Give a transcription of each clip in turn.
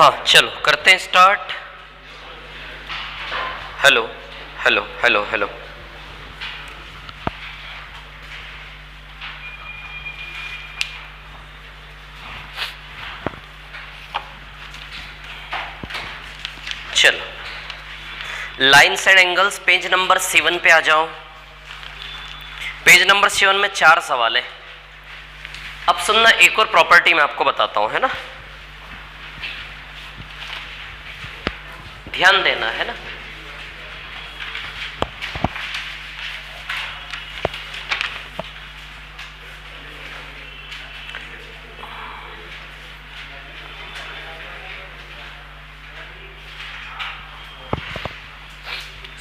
हाँ चलो करते हैं start. Hello hello hello hello. चलो lines and angles page number 7 पे आ जाओ। पेज नंबर 7 में 4 सवाल है। अब सुनना, एक और प्रॉपर्टी मैं आपको बताता हूं, है ना, ध्यान देना है ना।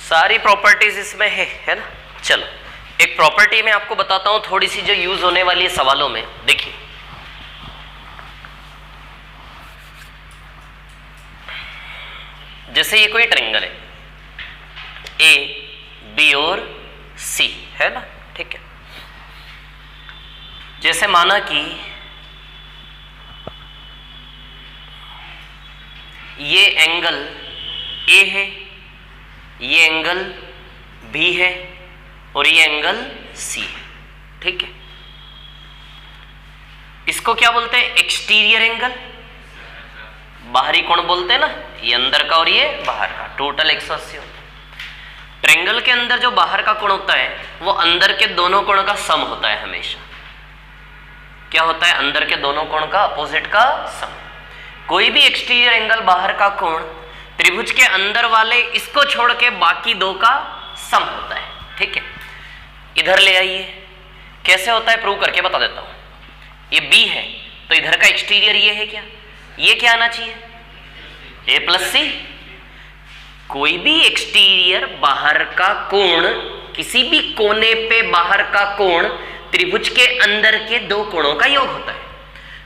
सारी प्रॉपर्टीज इसमें है ना। चलो एक प्रॉपर्टी मैं आपको बताता हूं थोड़ी सी जो यूज होने वाली है सवालों में। देखिए जैसे ये कोई ट्रायंगल है ए बी और सी, है ना, ठीक है। जैसे माना कि ये एंगल ए है, ये एंगल बी है और ये एंगल सी है, ठीक है। इसको क्या बोलते हैं? एक्सटीरियर एंगल, बाहरी कोण बोलते हैं ना, ये अंदर का और ये बाहर का, टोटल 180 होता है। ट्रायंगल के अंदर जो बाहर का कोण होता है वो अंदर के दोनों कोण का सम होता है हमेशा। क्या होता है? अंदर के दोनों कोण का अपोजिट का सम। कोई भी एक्सटीरियर एंगल, बाहर का कोण, त्रिभुज के अंदर वाले इसको छोड़ के बाकी दो का सम होता है, ठीक है। इधर ले आइए, कैसे होता है प्रूव करके बता देता हूं। ये बी है तो इधर का एक्सटीरियर ये है, क्या ये क्या आना चाहिए? ए प्लस सी। कोई भी एक्सटीरियर बाहर का कोण, किसी भी कोने पे बाहर का कोण त्रिभुज के अंदर के दो कोणों का योग होता है।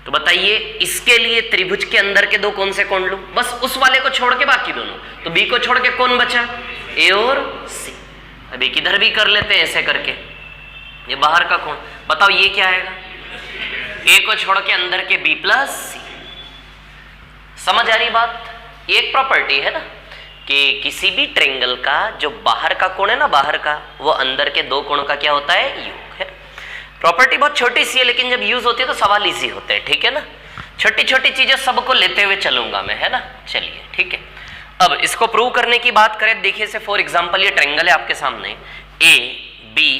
तो बताइए इसके लिए त्रिभुज के अंदर के दो कौन से कोण लूं? बस उस वाले को छोड़ के बाकी दोनों। तो बी को छोड़ के कौन बचा? ए और सी। अभी किधर भी कर लेते हैं ऐसे करके। ये बाहर का कोण, बताओ ये क्या आएगा? ए को छोड़ के अंदर के बी प्लस सी। समझ आ रही बात? एक प्रॉपर्टी है ना कि किसी भी ट्रायंगल का जो बाहर का कोण है ना, बाहर का, वो अंदर के दो कोणों का क्या होता है? योग है। प्रॉपर्टी बहुत छोटी सी है लेकिन जब यूज होती है तो सवाल इजी होते हैं, ठीक है ना। छोटी छोटी चीजें सबको लेते हुए चलूंगा मैं, है ना। चलिए ठीक है। अब इसको प्रूव करने की बात करें, देखिए से फॉर एग्जांपल ये ट्रायंगल है आपके सामने, ए बी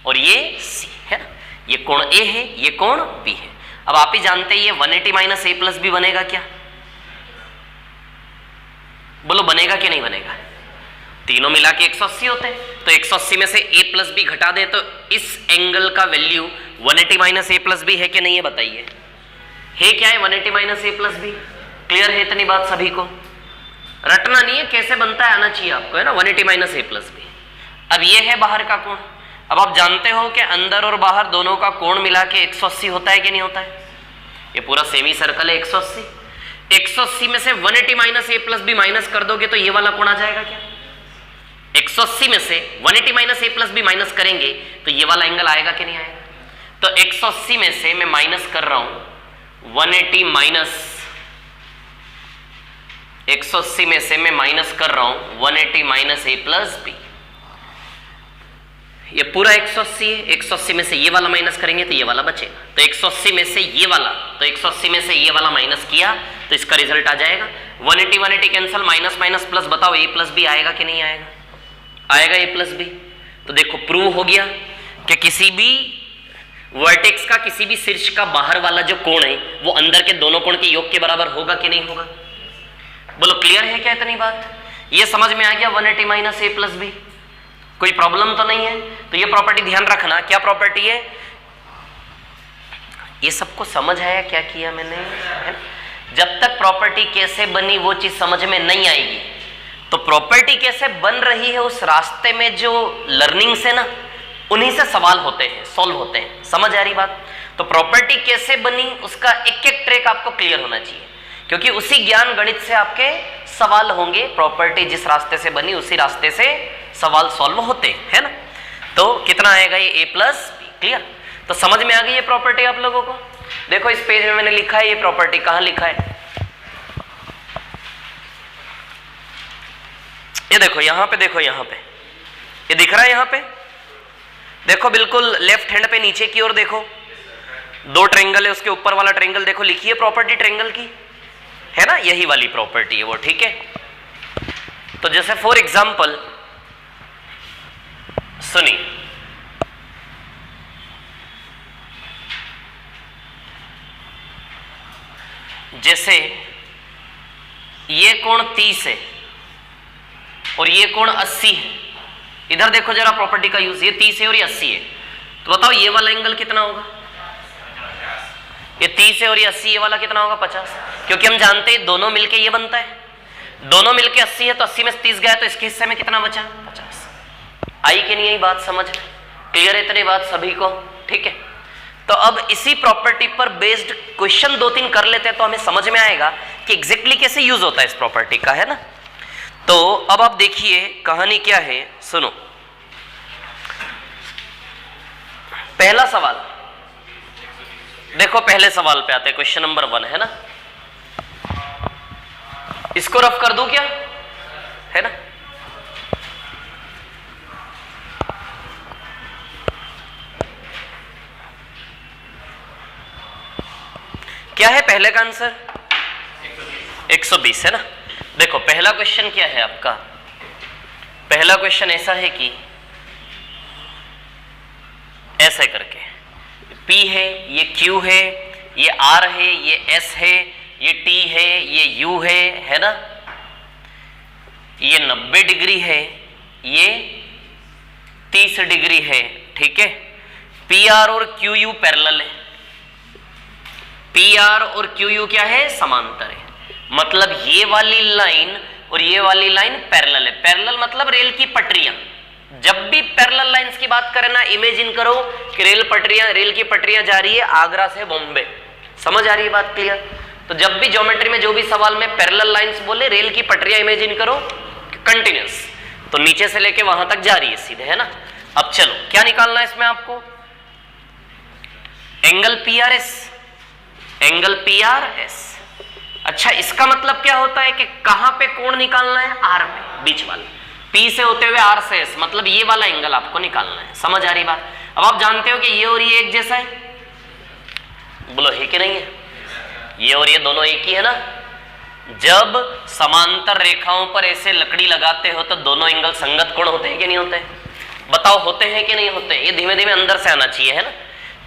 और ये सी, है ना। ये कोण ए है, ये कोण बी है। अब आप ही जानते हैं ये 180 माइनस ए प्लस बी बनेगा क्या? बोलो बनेगा कि नहीं बनेगा? तीनों मिला के 180 होते हैं। तो 180 में से a प्लस बी घटा दे तो इस एंगल का वैल्यू 180 माइनस ए प्लस बी है कि नहीं है? बताइए है क्या है 180 माइनस ए प्लस बी? क्लियर है इतनी बात सभी को? रटना नहीं है, कैसे बनता है आना चाहिए आपको, है ना। 180 माइनस ए प्लस बी। अब ये है बाहर का कोण। अब आप जानते हो कि अंदर और बाहर दोनों का कोण मिला के 180 होता है कि नहीं होता है? ये पूरा सेमी सर्कल है 180। 180 में से 180 माइनस ए प्लस बी माइनस कर दोगे तो ये वाला कोण आ जाएगा क्या? 180 में से 180 माइनस ए प्लस बी माइनस करेंगे तो ये वाला एंगल आएगा कि नहीं आएगा? तो 180 में से मैं माइनस कर रहा हूं 180 माइनस 180 में से मैं माइनस कर रहा हूं 180 माइनस ए प्लस बी। ये पूरा 180 है, 180 में से ये वाला माइनस करेंगे तो ये वाला बचेगा। तो 180 में से ये वाला, तो 180 में से ये वाला माइनस किया तो इसका रिजल्ट आ जाएगा 180 180 कैंसिल, माइनस माइनस प्लस। बताओ ए प्लस बी आएगा कि नहीं आएगा? आएगा ए प्लस बी। तो देखो प्रूव हो गया कि किसी भी वर्टेक्स का, किसी भी शीर्ष का बाहर वाला जो कोण है वो अंदर के दोनों कोण के योग के बराबर होगा कि नहीं होगा? बोलो क्लियर है क्या इतनी बात? ये समझ में आ गया 180 माइनस ए प्लस बी? कोई प्रॉब्लम तो नहीं है? तो ये प्रॉपर्टी ध्यान रखना। क्या प्रॉपर्टी है? ये सबको समझ आया क्या किया मैंने? जब तक प्रॉपर्टी कैसे बनी वो चीज समझ में नहीं आएगी तो प्रॉपर्टी कैसे बन रही है उस रास्ते में जो लर्निंग्स है ना, उन्हीं से सवाल होते हैं, सॉल्व होते हैं। समझ आ रही बात? तो प्रॉपर्टी कैसे बनी उसका एक एक ट्रैक आपको क्लियर होना चाहिए, क्योंकि उसी ज्ञान गणित से आपके सवाल होंगे। प्रॉपर्टी जिस रास्ते से बनी उसी रास्ते से सवाल सॉल्व होते हैं, है ना। तो कितना आएगा ये ए प्लस बी? क्लियर? तो समझ में आ गई ये प्रॉपर्टी आप लोगों को? देखो इस पेज में मैंने लिखा है ये प्रॉपर्टी। कहां लिखा है? ये देखो यहां पे, देखो यहां पे ये दिख रहा है, यहां पे देखो बिल्कुल लेफ्ट हैंड पे नीचे की ओर देखो, दो ट्रायंगल है, उसके ऊपर वाला ट्रायंगल देखो, लिखी है प्रॉपर्टी ट्रायंगल की, है ना, यही वाली प्रॉपर्टी है वो, ठीक है। तो जैसे फॉर एग्जांपल सुनिए, जैसे ये कोण 30 है और ये कोण 80 है, इधर देखो जरा प्रॉपर्टी का यूज, ये 30 है और ये 80 है, तो बताओ ये वाला एंगल कितना होगा? ये 30 है और ये 80, ये वाला कितना होगा? 50, क्योंकि हम जानते हैं दोनों मिलके ये बनता है, दोनों मिलके 80 है, तो 80 में से 30 गया तो इसके हिस्से में कितना बचा? 50। आई कि नहीं? यही बात समझ में क्लियर है? इतनी बात सभी को ठीक है। तो अब इसी प्रॉपर्टी पर बेस्ड क्वेश्चन 2-3 कर लेते हैं तो हमें समझ में आएगा कि एग्जैक्टली कैसे यूज होता है इस प्रॉपर्टी का, है ना। तो अब आप देखिए कहानी क्या है, सुनो। पहला सवाल देखो, पहले सवाल पे आते हैं, क्वेश्चन नंबर 1 है ना, इसको रफ कर दूं क्या, है ना। क्या है पहले का आंसर? 120 है ना। देखो पहला क्वेश्चन क्या है आपका, पहला क्वेश्चन ऐसा है कि ऐसे करके P है, ये Q है, ये R है, ये S है, ये T है, ये U है ना, ये 90 डिग्री है, ये 30 डिग्री है, ठीक है। PR और QU पैरेलल है, PR और QU क्या है? समांतर है, मतलब ये वाली लाइन और ये वाली लाइन पैरेलल है। पैरेलल मतलब रेल की पटरियां, जब भी पैरेलल लाइंस की बात करें ना, इमेजिन करो कि रेल की पटरियां जा रही है आगरा से बॉम्बे, समझ आ रही है बात क्लियर? तो जब भी ज्योमेट्री में जो भी सवाल में पैरेलल लाइंस बोले, रेल की पटरियां इमेजिन करो कंटिन्यूस, तो नीचे से लेके वहां तक जा रही है सीधे, है ना। अब चलो क्या निकालना है इसमें आपको? Angle PRS, angle PRS। अच्छा इसका मतलब क्या होता है कि कहां पे कोण निकालना है? R पे, बीच वाला, P से होते हुए R से S, मतलब ये वाला एंगल आपको निकालना है, समझ आ रही बात? अब आप जानते हो कि ये और ये एक जैसा है, बोलो है कि नहीं है? ये और ये दोनों एक ही है ना। जब समांतर रेखाओं पर ऐसे लकड़ी लगाते हो तो दोनों एंगल संगत कोण होते हैं कि नहीं होते? बताओ होते हैं कि नहीं होते? ये धीमे धीमे अंदर से आना चाहिए, है ना।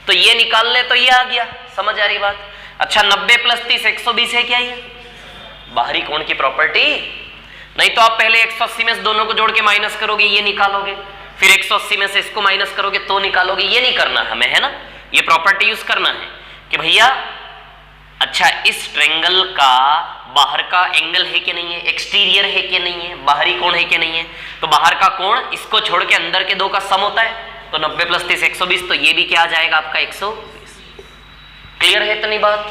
तो ये निकाल ले तो ये आ गया, समझ आ रही बात? अच्छा 90 + 30 120 है क्या? ये बाहरी कोण की प्रॉपर्टी। नहीं तो आप पहले 180 में से दोनों को जोड़ के माइनस करोगे, ये निकालोगे, फिर 180 में से इसको माइनस करोगे तो निकालोगे, ये नहीं करना हमें, है ना। ये प्रॉपर्टी यूज करना है कि भैया अच्छा इस ट्रायंगल का बाहर का एंगल है कि नहीं है, एक्सटीरियर है कि नहीं है, बाहरी कोण है कि नहीं है। तो बाहर का कोण इसको छोड़ के अंदर के दो का सम होता है, तो 90 + 30 120, तो ये भी क्या आ जाएगा आपका? 120। क्लियर है इतनी बात?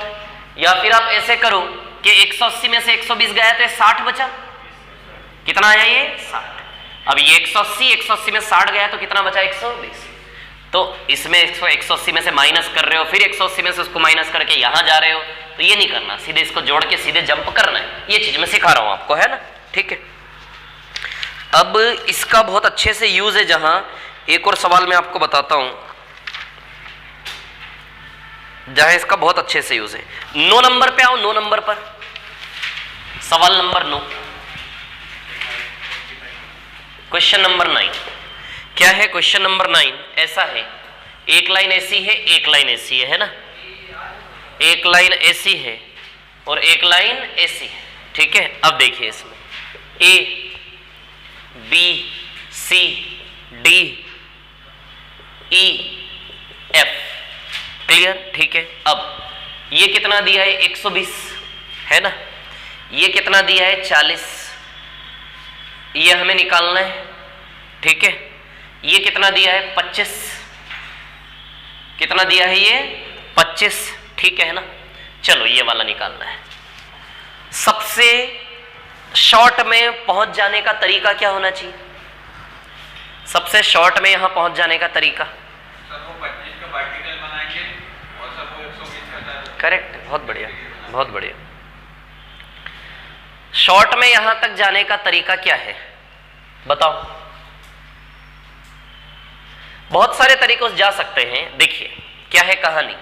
या फिर आप ऐसे करो कि 180 में से 120 गया तो 60 बचा, कितना आया ये? 60। अब ये 180 में 60 गया तो कितना बचा? 120। तो इसमें 180 में से माइनस कर रहे हो, फिर 180 में से उसको माइनस करके यहां जा रहे हो, तो ये नहीं करना, सीधे इसको जोड़ के सीधे जंप करना है। ये चीज मैं सिखा रहा हूं आपको, है ना, ठीक है। अब इसका बहुत अच्छे से यूज है, जहां एक और सवाल मैं आपको बताता हूं जहां इसका बहुत अच्छे से यूज है। 9 नंबर पे आओ, 9 नंबर पर, सवाल नंबर 9, क्वेश्चन नंबर 9। क्या है क्वेश्चन नंबर 9? ऐसा है, एक लाइन ऐसी है, एक लाइन ऐसी है ना, एक लाइन ऐसी है और एक लाइन ऐसी है, ठीक है। अब देखिए इसमें A B C D E F, clear, ठीक है। अब ये कितना दिया है? 120, है ना। ये कितना दिया है? 40, ये हमें निकालना है, ठीक है। ये कितना दिया है? 25, कितना दिया है? ये 25, ठीक है ना। चलो ये वाला निकालना है। सबसे शॉर्ट में पहुंच जाने का तरीका क्या होना चाहिए? सबसे शॉर्ट में यहां पहुंच जाने का तरीका, सर वो 25 का पार्टिकल बनाएंगे और सर वो 120 का, करेक्ट, बहुत बढ़िया, बहुत बढ़िया। शॉर्ट में यहां तक जाने का तरीका क्या है? बताओ। बहुत सारे तरीकों से जा सकते हैं। देखिए क्या है कहानी,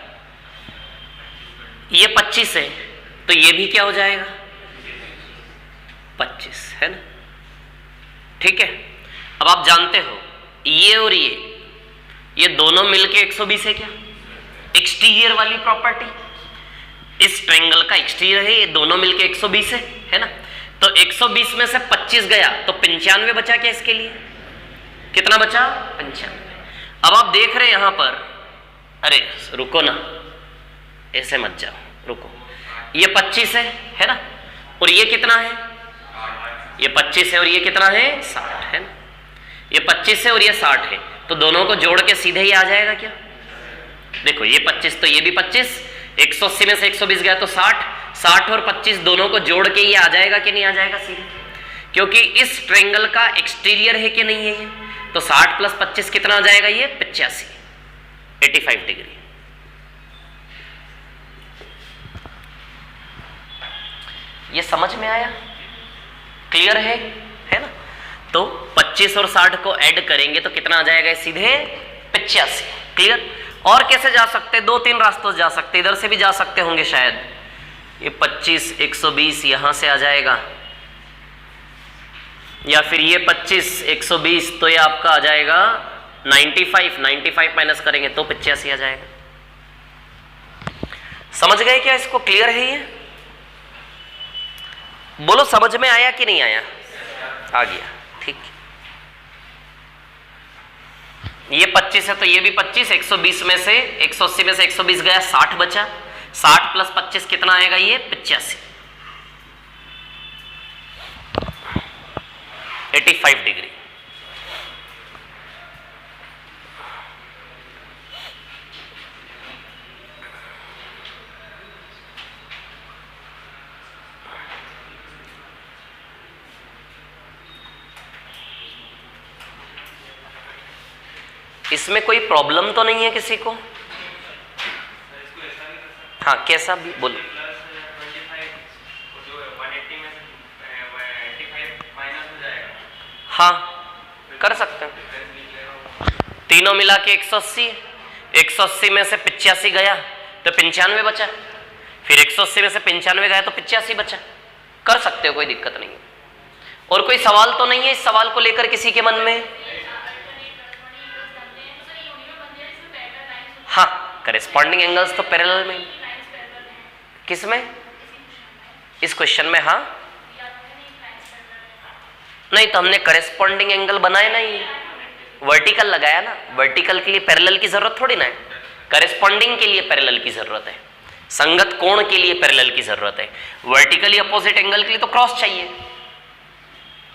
ये 25 है तो ये भी क्या हो जाएगा 25, है ना, ठीक है। अब आप जानते हो ये और ये दोनों मिलके 120 है क्या, एक्सटीरियर वाली प्रॉपर्टी, इस ट्रायंगल का एक्सटीरियर है, ये दोनों मिलके 120 है ना। तो 120 में से 25 गया तो 95 बचा क्या इसके लिए, कितना बचा 95। अब आप देख रहे हैं यहां पर, अरे रुको ना, ऐसे मत जाओ, रुको, ये 25 है ना, और ये कितना है, ये 25 है और ये कितना है 60 है ना, ये 25 है और ये 60 है, तो दोनों को जोड़ के सीधे ही आ जाएगा क्या। देखो ये 25 तो ये भी 25, 180 में से 120 गया तो 60, 60 और 25 दोनों को जोड़ के ये आ जाएगा कि नहीं आ जाएगा सीधे, क्योंकि इस ट्रायंगल का एक्सटीरियर है कि नहीं है ये, तो 60 प्लस 25 कितना आ जाएगा ये 85, 85 डिग्री। ये समझ में आया, क्लियर है ना। तो 25 और 60 को ऐड करेंगे तो कितना आ जाएगा सीधे 85, क्लियर। और कैसे जा सकते, 2-3 रास्तों से जा सकते, इधर से भी जा सकते होंगे शायद, ये 25 120 यहां से आ जाएगा, या फिर ये 25 120 तो ये आपका आ जाएगा 95 माइनस करेंगे तो 85 आ जाएगा। समझ गए क्या, इसको क्लियर है ये, बोलो समझ में आया कि नहीं आया, आ गया, ठीक। ये 25 है तो ये भी 25, 120 में से 180 में से 120 गया 60 बचा, 60 प्लस 25 कितना आएगा ये 85, 85 डिग्री। इसमें कोई प्रॉब्लम तो नहीं है किसी को, हाँ कैसा भी बोलो। हाँ कर सकते हैं, तीनों मिला के 180, 180 में से 85 गया तो 95 बचा, फिर 180 में से 95 गया तो 85 बचा, कर सकते हो, कोई दिक्कत नहीं है। और कोई सवाल तो नहीं है इस सवाल को लेकर किसी के मन में, हाँ करेस्पॉन्डिंग एंगल्स तो पैरेलल में, किसमें, इस क्वेश्चन में, हाँ नहीं तो हमने करेस्पॉन्डिंग एंगल बनाए नहीं, वर्टिकल लगाया ना, वर्टिकल के लिए पैरेलल की जरूरत थोड़ी ना है, करेस्पॉन्डिंग के लिए पैरेलल की जरूरत है, संगत कोण के लिए पैरेलल की जरूरत है, वर्टिकली अपोजिट एंगल के लिए तो क्रॉस चाहिए,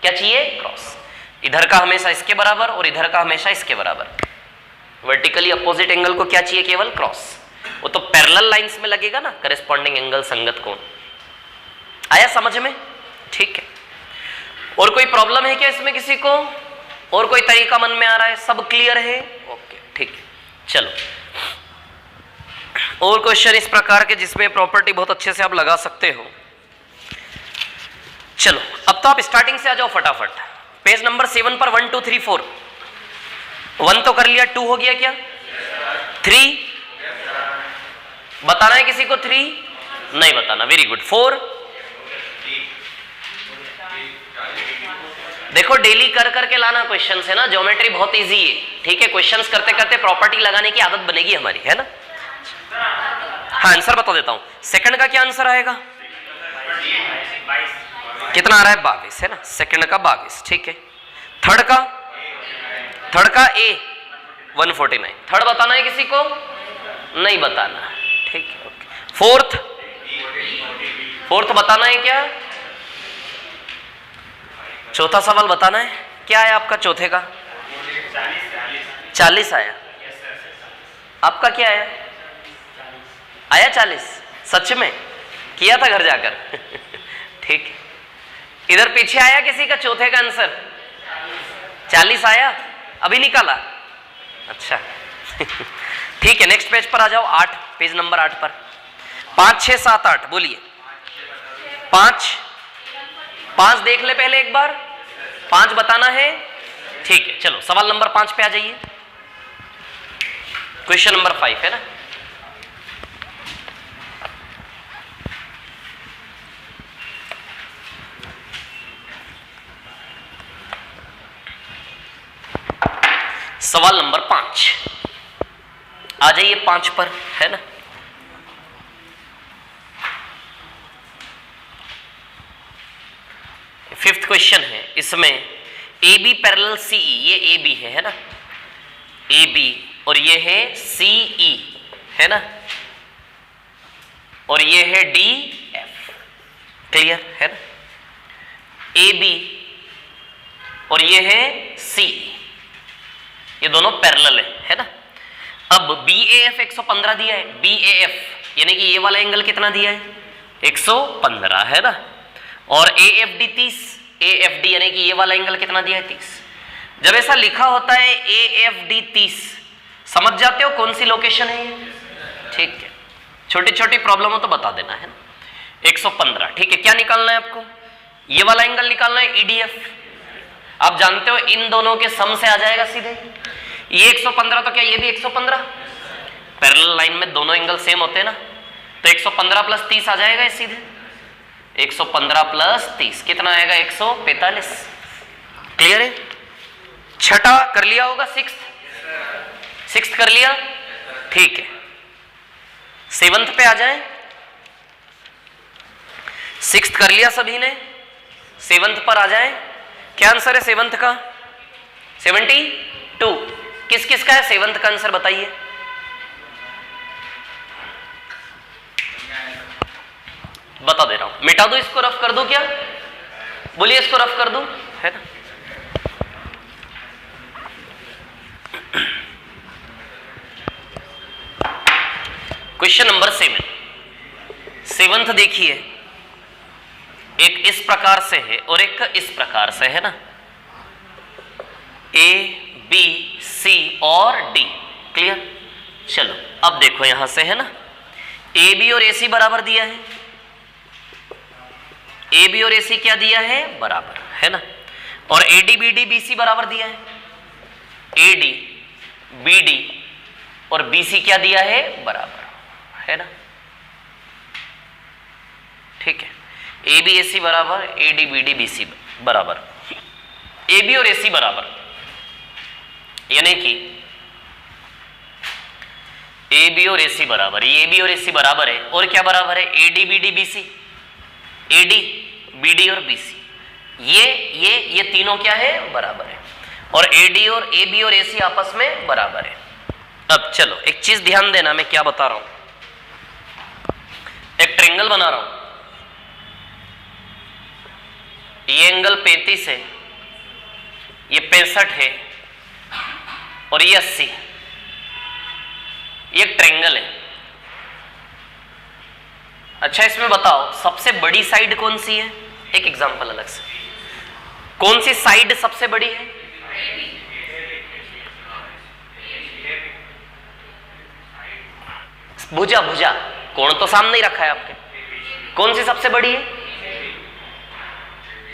क्या चाहिए क्रॉस, इधर का हमेशा इसके बराबर और इधर का हमेशा इसके बराबर, वर्टिकली अपोजिट एंगल को क्या चाहिए केवल क्रॉस, वो तो पैरेलल लाइंस में लगेगा ना करेस्पॉन्डिंग एंगल संगत कोण, आया समझ में, ठीक है। और कोई प्रॉब्लम है क्या इसमें किसी को, और कोई तरीका मन में आ रहा है, सब क्लियर है, ओके ठीक है। चलो और क्वेश्चन इस प्रकार के जिसमें प्रॉपर्टी बहुत अच्छे से आप लगा सकते हो। चलो अब तो आप स्टार्टिंग से आ जाओ फटाफट, पेज नंबर 7 पर 1 2 3 4, 1 तो कर लिया, 2 हो गया क्या, 3 बताना है किसी को, 3 नहीं बताना, वेरी गुड, 4 देखो डेली कर करके लाना क्वेश्चन है ना, ज्योमेट्री बहुत इजी है, ठीक है, क्वेश्चंस करते करते प्रॉपर्टी लगाने की आदत बनेगी हमारी, है ना। हाँ आंसर बता देता हूं, सेकंड का क्या आंसर आएगा, कितना आ रहा है 22 है ना, सेकंड का 22, ठीक है। थर्ड का ए 149, थर्ड बताना है किसी को, नहीं बताना, ठीक है, ओके। फोर्थ बताना है क्या, चौथा सवाल बताना है, क्या है आपका चौथे का, 40 आया, आपका क्या आया, आया 40, सच में किया था घर जाकर ठीक है। इधर पीछे आया किसी का चौथे का आंसर 40 आया, अभी निकाला, अच्छा ठीक है। नेक्स्ट पेज पर आ जाओ, 8 पेज नंबर 8 पर, 5 6 7 8 बोलिए, 5 देख ले पहले एक बार, 5 बताना है, ठीक है। चलो सवाल नंबर 5 पे आ जाइए। क्वेश्चन नंबर 5 है ना। सवाल नंबर 5 आ जाइए, 5 पर है ना। फिफ्थ क्वेश्चन है, इसमें ए बी पैरेलल सी ई, ये ए बी है ना, ए बी, और ये है सी ई है ना, और ये है डी एफ, क्लियर है ना। ए बी और ये है सी, ये दोनों पैरेलल है ना। अब बी ए एफ 115 दिया है, बी ए एफ यानी कि ये वाला एंगल कितना दिया है 115 है ना, और A F D 30, A F D यानी कि ये वाला एंगल कितना दिया है 30। जब ऐसा लिखा होता है ए एफ डी 30, समझ जाते हो कौन सी लोकेशन है ये, ठीक है। छोटी छोटी प्रॉब्लम हो तो बता देना है ना। 115, ठीक है। क्या निकालना है आपको, ये वाला एंगल निकालना है ईडीएफ। आप जानते हो इन दोनों के सम से आ जाएगा सीधे, ये 115 तो क्या ये भी 115, पैरेलल लाइन में दोनों एंगल सेम होते हैं ना, तो 115 प्लस 30 आ जाएगा सीधे। 115 प्लस 30 कितना आएगा 145, क्लियर है। छठा कर लिया होगा, सिक्स्थ कर लिया, ठीक है। सेवंथ पे आ जाए, सिक्स्थ कर लिया सभी ने, सेवंथ पर आ जाए। क्या आंसर है सेवंथ का 72। किस किस का है सेवंथ का आंसर बताइए। बता दे रहा हूं, मिटा दो इसको, रफ कर दो, क्या बोलिए, इसको रफ कर दो है ना। क्वेश्चन नंबर 7, सेवंथ देखिए, एक इस प्रकार से है और एक इस प्रकार से है ना, ए बी सी और डी, क्लियर। चलो अब देखो यहां से है ना, ए बी और ए सी बराबर दिया है, ए बी और ए सी क्या दिया है बराबर है ना, और A D B D B C बराबर दिया है, ए डी बी डी और बी सी क्या दिया है बराबर है ना, ठीक है। ए बी ए सी बराबर, A D B D B C बराबर, ए बी और ए सी बराबर, यानी कि ए बी और ए सी बराबर, ये ए बी और ए सी बराबर है, और क्या बराबर है A D B D B C, A D B D और बी सी, ये तीनों क्या है बराबर है, और ए डी और ए बी और ए सी आपस में बराबर है। अब चलो एक चीज ध्यान देना, मैं क्या बता रहा हूं, एक ट्रायंगल बना रहा हूं, ये एंगल 35 है, ये 65 है और ये 80, ये एक ट्रायंगल है। अच्छा इसमें बताओ सबसे बड़ी साइड कौन सी है, एक एग्जांपल अलग से, कौन सी साइड सबसे बड़ी है, भुजा, कोण तो सामने ही रखा है आपके, कौन सी सबसे बड़ी है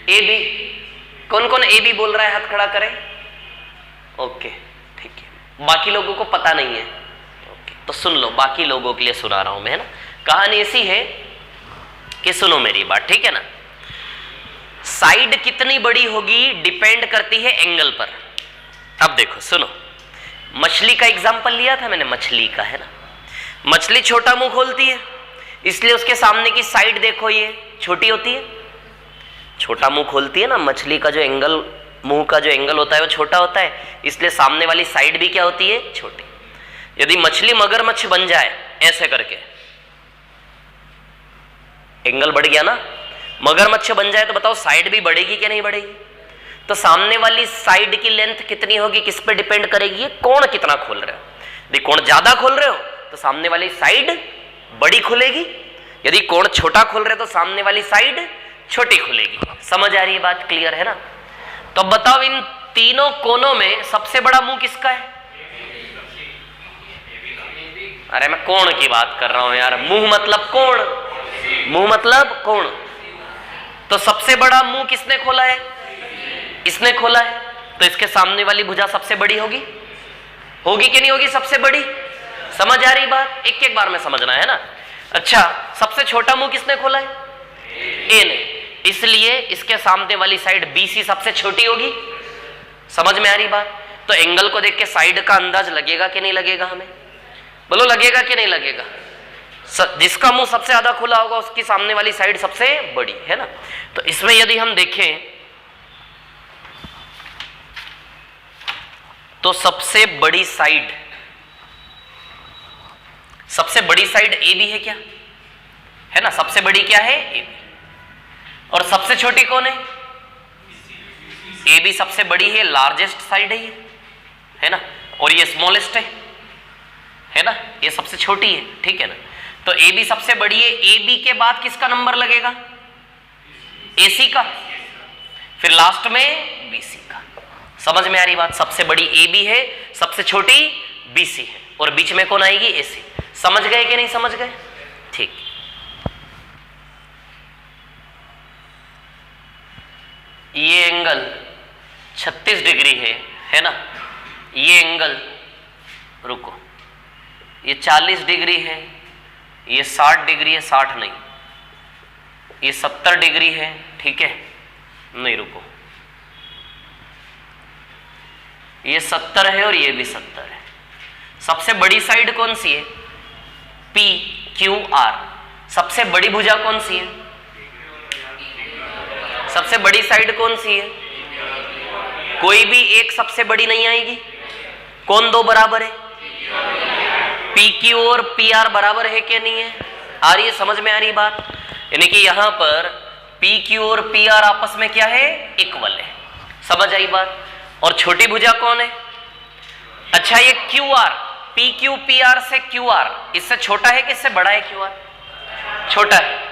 ए बी। कौन कौन ए बी बोल रहा है हाथ खड़ा करें, ओके ठीक है। बाकी लोगों को पता नहीं है, ओके तो सुन लो, बाकी लोगों के लिए सुना रहा हूं मैं है ना। कहानी ऐसी है कि सुनो मेरी बात, ठीक है ना। साइड कितनी बड़ी होगी डिपेंड करती है एंगल पर। अब देखो सुनो, मछली का एग्जांपल लिया था मैंने, मछली का है ना, मछली छोटा मुंह खोलती है, इसलिए उसके सामने की साइड देखो ये छोटी होती है, छोटा मुंह खोलती है ना मछली का, जो एंगल मुंह का जो एंगल होता है वो छोटा होता है, इसलिए सामने वाली साइड भी क्या होती है छोटी। यदि मछली मगरमच्छ बन जाए ऐसे करके, एंगल बढ़ गया ना, मगरमच्छ बन जाए तो बताओ साइड भी बढ़ेगी कि नहीं बढ़ेगी। तो सामने वाली साइड की लेंथ कितनी होगी किस पे डिपेंड करेगी, ये कोण कितना खोल रहे हो। यदि कोण ज्यादा खोल रहे हो तो सामने वाली साइड बड़ी खुलेगी, यदि कोण छोटा खोल रहे हो तो सामने वाली साइड छोटी खुलेगी। समझ आ रही है बात, क्लियर है ना। तो अब बताओ इन तीनों कोनों में सबसे बड़ा मुंह किसका है। अरे मैं कोण की बात कर रहा हूं यार, मुंह मतलब कोण, मुंह मतलब कोण। तो सबसे बड़ा मुंह किसने खोला है, इसने खोला है तो इसके सामने वाली भुजा सबसे बड़ी होगी, होगी कि नहीं होगी सबसे बड़ी? समझ आ रही बात? एक एक बार में समझना है ना। अच्छा, सबसे छोटा मुंह किसने खोला है? ए ने, इसलिए इसके सामने वाली साइड BC सबसे छोटी होगी। समझ में आ रही बात? तो एंगल को देख के साइड का अंदाज लगेगा कि नहीं लगेगा? हमें बोलो, लगेगा कि नहीं लगेगा? जिसका मुंह सबसे ज्यादा खुला होगा उसकी सामने वाली साइड सबसे बड़ी है ना। तो इसमें यदि हम देखें तो सबसे बड़ी साइड AB है क्या? है ना, सबसे बड़ी क्या है? AB। और सबसे छोटी कौन है? AB सबसे बड़ी है, लार्जेस्ट साइड है ये, है ना, और ये स्मॉलेस्ट है ना, ये सबसे छोटी है, ठीक है ना। तो AB सबसे बड़ी है, AB के बाद किसका नंबर लगेगा? AC का, फिर लास्ट में BC का। समझ में आ रही बात? सबसे बड़ी AB है, सबसे छोटी BC है, और बीच में कौन आएगी? AC। समझ गए कि नहीं समझ गए? ठीक। ये एंगल 36 डिग्री है ना। ये एंगल, रुको, ये 40 डिग्री है, ये 60 डिग्री है, 60 नहीं, ये 70 डिग्री है, ठीक है, नहीं रुको, ये 70 है और ये भी 70 है। सबसे बड़ी साइड कौन सी है? PQR। सबसे बड़ी भुजा कौन सी है? सबसे बड़ी साइड कौन सी है? कोई भी एक सबसे बड़ी नहीं आएगी। कौन दो बराबर है? PQ और PR बराबर है कि नहीं है? आ रही है, समझ में आ रही बात? यानी कि यहां पर PQ और PR आपस में क्या है? इक्वल है। समझ आई बात? और छोटी भुजा कौन है? अच्छा, ये QR, PQ PR से QR इससे छोटा है कि इससे बड़ा है? QR छोटा है।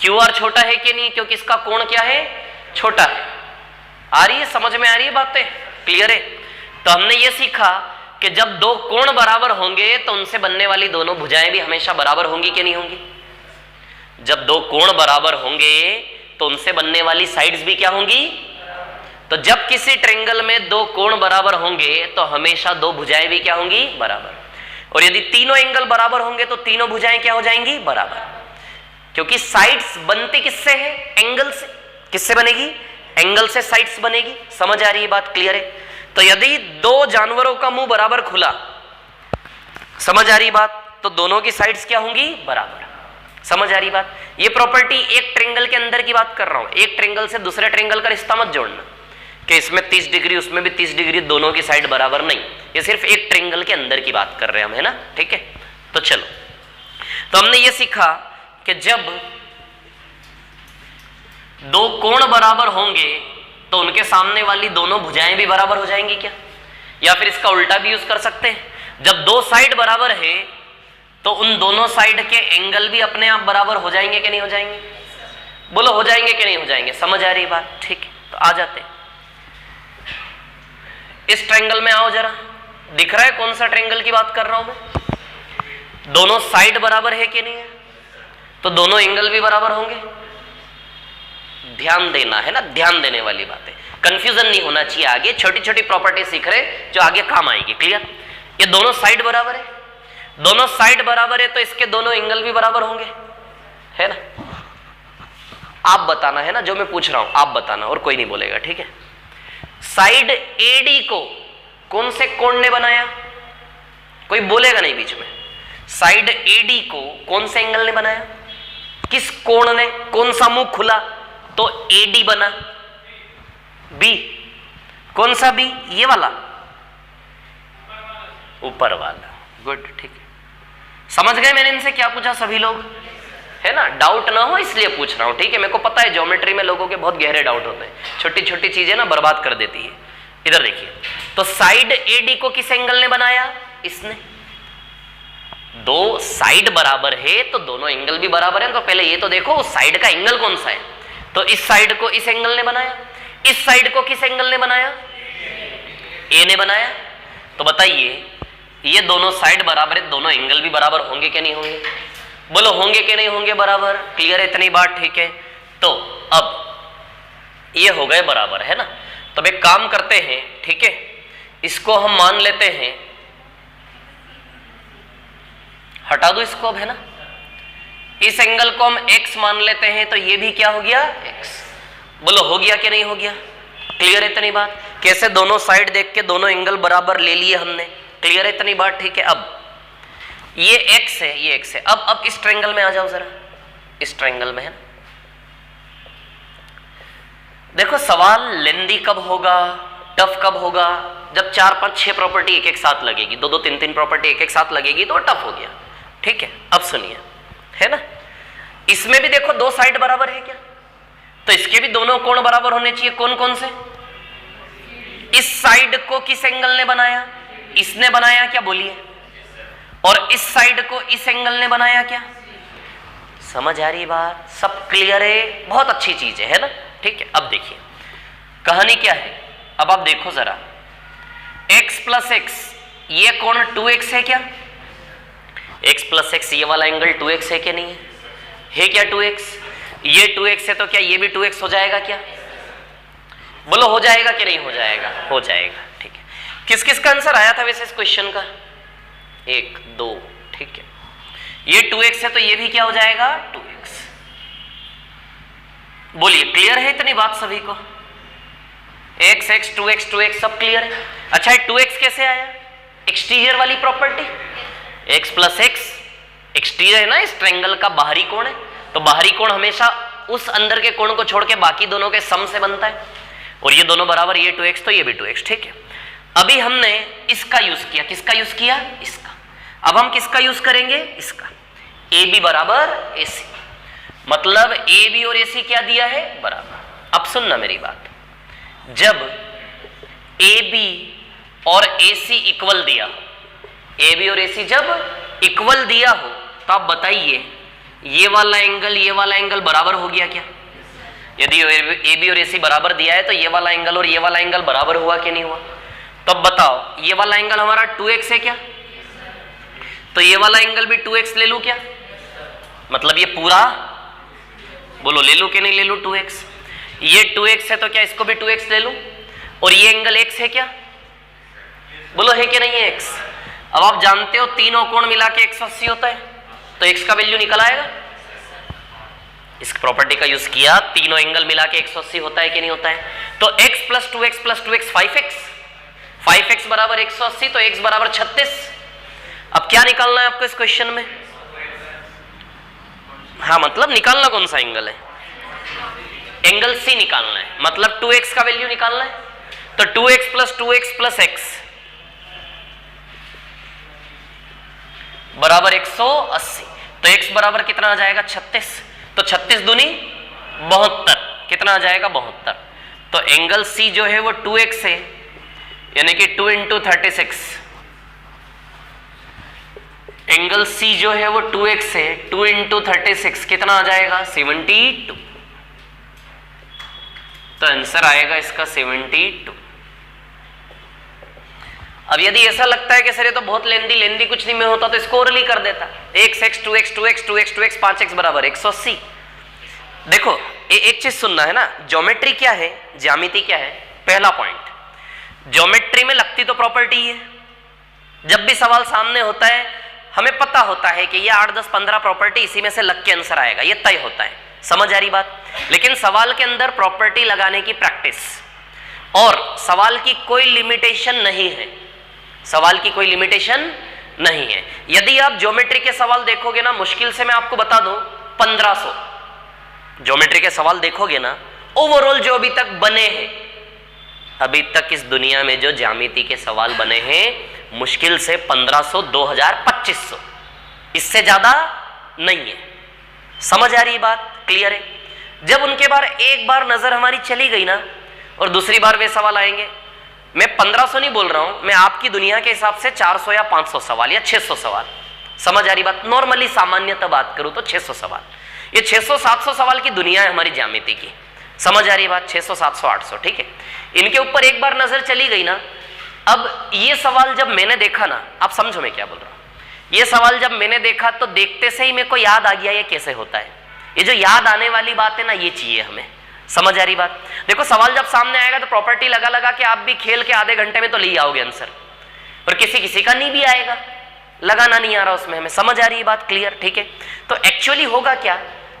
QR छोटा है कि नहीं? क्योंकि इसका कोण क्या है? छोटा है। आ रही है, समझ में आ रही है बातें? क्लियर है? तो हमने ये सीखा कि जब दो कोण बराबर होंगे तो उनसे बनने वाली दोनों भुजाएं भी हमेशा बराबर होंगी कि नहीं होंगी? जब दो कोण बराबर होंगे तो उनसे बनने वाली साइड्स भी क्या होंगी? तो जब किसी ट्रायंगल में दो कोण बराबर होंगे तो हमेशा दो भुजाएं भी क्या होंगी? बराबर। और यदि तीनों एंगल बराबर होंगे तो तीनों भुजाएं क्या हो जाएंगी? बराबर। क्योंकि साइड्स बनती किससे है? एंगल से। किससे बनेगी? एंगल से साइड्स बनेगी। समझ आ रही है बात? क्लियर है? तो यदि दो जानवरों का मुंह बराबर खुला, समझ आ रही बात, तो दोनों की साइड्स क्या होंगी? बराबर। समझ आ रही बात? ये प्रॉपर्टी एक ट्रायंगल के अंदर की बात कर रहा हूं। एक ट्रायंगल से दूसरे ट्रायंगल का रिश्ता मत जोड़ना कि इसमें 30 डिग्री उसमें भी 30 डिग्री, दोनों की साइड बराबर नहीं। ये सिर्फ एक ट्रायंगल के अंदर की बात कर रहे हैं हम, है ना? ठीक है, तो चलो, तो हमने ये सीखा कि जब दो कोण बराबर होंगे तो उनके सामने वाली दोनों भुजाएं भी बराबर हो जाएंगी क्या? या फिर इसका उल्टा भी यूज कर सकते हैं, जब दो साइड बराबर है तो उन दोनों साइड के एंगल भी अपने आप बराबर हो जाएंगे कि नहीं हो जाएंगे? बोलो, हो जाएंगे कि नहीं हो जाएंगे? समझ आ रही बात? ठीक है, तो आ जाते हैं इस ट्रायंगल में। आओ जरा, दिख रहा है कौन सा ट्रायंगल की बात कर रहा हूं मैं? दोनों साइड बराबर है कि नहीं है? तो दोनों एंगल भी बराबर होंगे। ध्यान देना है ना, ध्यान देने वाली बात है, कंफ्यूजन नहीं होना चाहिए। आगे छोटी छोटी प्रॉपर्टी सीख रहे जो आगे काम आएगी। क्लियर? ये दोनों साइड बराबर है, दोनों साइड बराबर है तो इसके दोनों एंगल भी बराबर होंगे, है ना? आप बताना है ना, जो मैं पूछ रहा हूं आप बताना, और कोई नहीं बोलेगा, ठीक है? साइड AD को कौन से कोण ने बनाया? कोई बोलेगा नहीं बीच में। साइड AD को कौन से एंगल ने बनाया? किस कोण ने? कौन सा मुंह खुला तो AD बना? B। कौन सा B? ये वाला, ऊपर वाला। गुड, ठीक है, समझ गए मैंने इनसे क्या पूछा? सभी लोग, है ना? डाउट ना हो इसलिए पूछ रहा हूं, ठीक है? मेरे को पता है ज्योमेट्री में लोगों के बहुत गहरे डाउट होते हैं, छोटी छोटी चीजें ना बर्बाद कर देती है। इधर देखिए, तो साइड AD को किस एंगल ने बनाया? इसने। दो साइड बराबर है तो दोनों एंगल भी बराबर है, तो पहले ये तो देखो उस साइड का एंगल कौन सा है। तो इस साइड को इस एंगल ने बनाया, इस साइड को किस एंगल ने बनाया? A ने बनाया। तो बताइए, ये दोनों साइड बराबर है, दोनों एंगल भी बराबर होंगे कि नहीं होंगे? बोलो, होंगे कि नहीं होंगे बराबर? क्लियर है इतनी बात? ठीक है, तो अब ये हो गए बराबर, है ना? तो अब एक काम करते हैं, ठीक है, इसको हम मान लेते हैं, हटा दो इसको अब, है ना, इस एंगल को हम x मान लेते हैं, तो ये भी क्या हो गया x। बोलो हो गया कि नहीं हो गया? क्लियर है इतनी बात? कैसे दोनों साइड देख के दोनों एंगल बराबर ले लिए हमने, क्लियर है इतनी बात? ठीक है, अब ये x है, ये x है। अब इस ट्रायंगल में आ जाओ जरा, इस ट्रायंगल में, है ना। देखो सवाल लेंदी कब होगा, टफ कब होगा? जब 4, 5, 6 प्रॉपर्टी एक एक साथ लगेगी, 2, 2, 3, 3 प्रॉपर्टी एक एक साथ लगेगी तो टफ हो गया। ठीक है, अब सुनिए, है ना, इसमें भी देखो दो साइड बराबर है क्या, तो इसके भी दोनों कोण बराबर होने चाहिए। कौन कौन से? इस साइड को किस एंगल ने बनाया? इसने बनाया क्या, बोलिए? और इस साइड को इस एंगल ने बनाया क्या? समझ आ रही बात? सब क्लियर है? बहुत अच्छी चीज है ना। ठीक है, अब देखिए कहानी क्या है। अब आप देखो जरा, x प्लस x, ये कोण 2x है क्या? x प्लस x, ये वाला एंगल 2x है क्या? नहीं है, है क्या 2x? ये 2x है तो क्या ये भी 2x हो जाएगा क्या? बोलो हो जाएगा कि नहीं हो जाएगा? हो जाएगा। ठीक है, किस किस का आंसर आया था वैसे इस क्वेश्चन का? 1, 2। ठीक है, ये 2x है तो ये भी क्या हो जाएगा? 2x। बोलिए क्लियर है इतनी बात सभी को? x, x, 2x, 2x सब क्लियर है? अच्छा ये 2x कैसे आया? एक्सटीरियर वाली property, x plus x, exterior है ना, इस ट्रायंगल का बाहरी कोण है, तो बाहरी कोण हमेशा उस अंदर के कोण को छोड़ के बाकी दोनों के सम से बनता है, और ये दोनों बराबर, ये 2x तो ये भी 2x। ठीक है, अभी हमने इसका यूज किया, किसका यूज किया? इसका। अब हम किसका यूज करेंगे? इसका। AB बराबर AC, मतलब AB और AC क्या दिया है? बराबर। अब सुनना मेरी बात, जब AB और AC इक्वल दिया हो, AB और AC जब इक्वल दिया हो, तो आप बताइए ये वाला एंगल बराबर हो गया क्या? यदि AB और AC बराबर दिया है तो ये वाला एंगल और ये वाला एंगल बराबर हुआ कि नहीं हुआ? तो अब बताओ ये वाला एंगल हमारा 2x है क्या? तो ये वाला एंगल भी 2x ले लूं क्या? मतलब ये पूरा, बोलो ले लूं कि नहीं ले लूं 2x? ये 2x है तो क्या इसको भी 2x ले लूं? और ये एंगल x है क्या? बोलो है कि नहीं है x? अब आप जानते हो तीनों कोण मिला के 180 होता है, तो x का वैल्यू निकल आएगा। इस प्रॉपर्टी का यूज किया, तीनों एंगल मिला के 180 होता है कि नहीं होता है? तो x plus 2x plus 2x 5x बराबर 180, तो x बराबर 36। अब क्या निकालना है आपको इस क्वेश्चन में? हाँ, मतलब निकालना कौन सा एंगल है? एंगल C निकालना है, मतलब 2x का वैल्यू निकालना है। तो 2x प्लस x बराबर 180, तो x बराबर कितना आ जाएगा? 36। तो 36 दूनी 72, कितना आ जाएगा? 72। तो एंगल C जो है वो 2x है, यानी कि 2 इंटू 36। एंगल C जो है वो 2x है, 2 इंटू 36 कितना आ जाएगा? 72। तो आंसर आएगा इसका 72। अब यदि ऐसा लगता है कि सर ये तो बहुत लेंदी कुछ नहीं में होता, तो इसको ओरली कर देता, x 2x 5x बराबर 180। देखो एक चीज सुनना है ना, ज्योमेट्री क्या है, ज्यामिति क्या है? पहला पॉइंट, ज्योमेट्री में लगती तो प्रॉपर्टी है। जब भी सवाल सामने होता है हमें पता होता है कि ये 8, 10, 15 प्रॉपर्टी इसी में से लग के आंसर आएगा, ये तय होता है। समझ आ रही बात? लेकिन सवाल के अंदर प्रॉपर्टी लगाने की प्रैक्टिस, और सवाल की कोई लिमिटेशन नहीं है, सवाल की कोई लिमिटेशन नहीं है। यदि आप ज्योमेट्री के सवाल देखोगे ना, मुश्किल से मैं आपको बता दूं 1500 ज्योमेट्री के सवाल देखोगे ना, ओवरऑल जो अभी तक बने हैं, अभी तक इस दुनिया में जो ज्यामिति के सवाल बने हैं, मुश्किल से 1500, 2000, 2500, इससे ज्यादा नहीं है। समझ आ रही है बात? क्लियर है? जब उनके बार एक बार नजर हमारी चली गई ना, और दूसरी बार वे सवाल आएंगे, मैं 1500 नहीं बोल रहा हूं, मैं आपकी दुनिया के हिसाब से 400 या 500 सवाल या 600 सवाल, समझ आ रही बात? नॉर्मली सामान्यतः बात करूं तो 600 सवाल, ये 600, 700 सवाल की दुनिया है हमारी ज्यामिति की। समझ आ रही बात? 600, 700, 800, ठीक है। इनके ऊपर एक बार नजर चली गई ना, अब ये सवाल जब मैंने देखा ना, आप समझो मैं क्या बोल रहा हूं, ये सवाल जब मैंने देखा तो देखते से ही मेरे को याद आ गया ये कैसे होता है। ये जो याद आने वाली बात है ना, ये चाहिए हमें। समझ आ रही बात? देखो सवाल जब सामने आएगा तो प्रॉपर्टी लगा लगा के आप भी खेल के आधे घंटे में तो ले आओगे आंसर, और किसी किसी का नहीं भी आएगा, लगाना नहीं आ रहा उसमें हमें। समझ आ रही है बात? क्लियर? ठीक है। तो एक्चुअली होगा क्या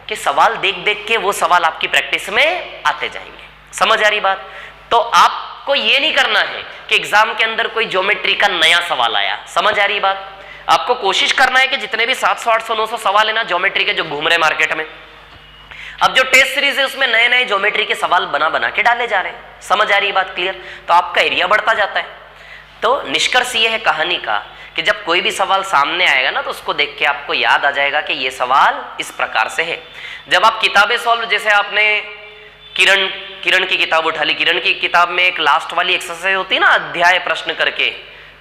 कि सवाल देख देख के वो सवाल आपकी प्रैक्टिस में आते जाएंगे। समझ आ रही बात? तो आपको ये नहीं करना है कि एग्जाम के अंदर कोई ज्योमेट्री का नया सवाल आया। समझ आ रही बात? आपको कोशिश करना है कि जितने भी 700 800 900 सवाल है ना ज्योमेट्री के जो घूम रहे मार्केट में, अब जो टेस्ट सीरीज है उसमें नए नए ज्योमेट्री के सवाल बना बना के डाले जा रहे हैं। समझ आ रही बात? क्लियर? तो आपका एरिया बढ़ता जाता है। तो निष्कर्ष ये है कहानी का कि जब कोई भी सवाल सामने आएगा ना तो उसको देख के आपको याद आ जाएगा कि ये सवाल इस प्रकार से है। जब आप किताबें सॉल्व, जैसे आपने किरण की किताब उठा ली, किरण की किताब में एक लास्ट वाली एक्सरसाइज होती है ना, अध्याय प्रश्न करके,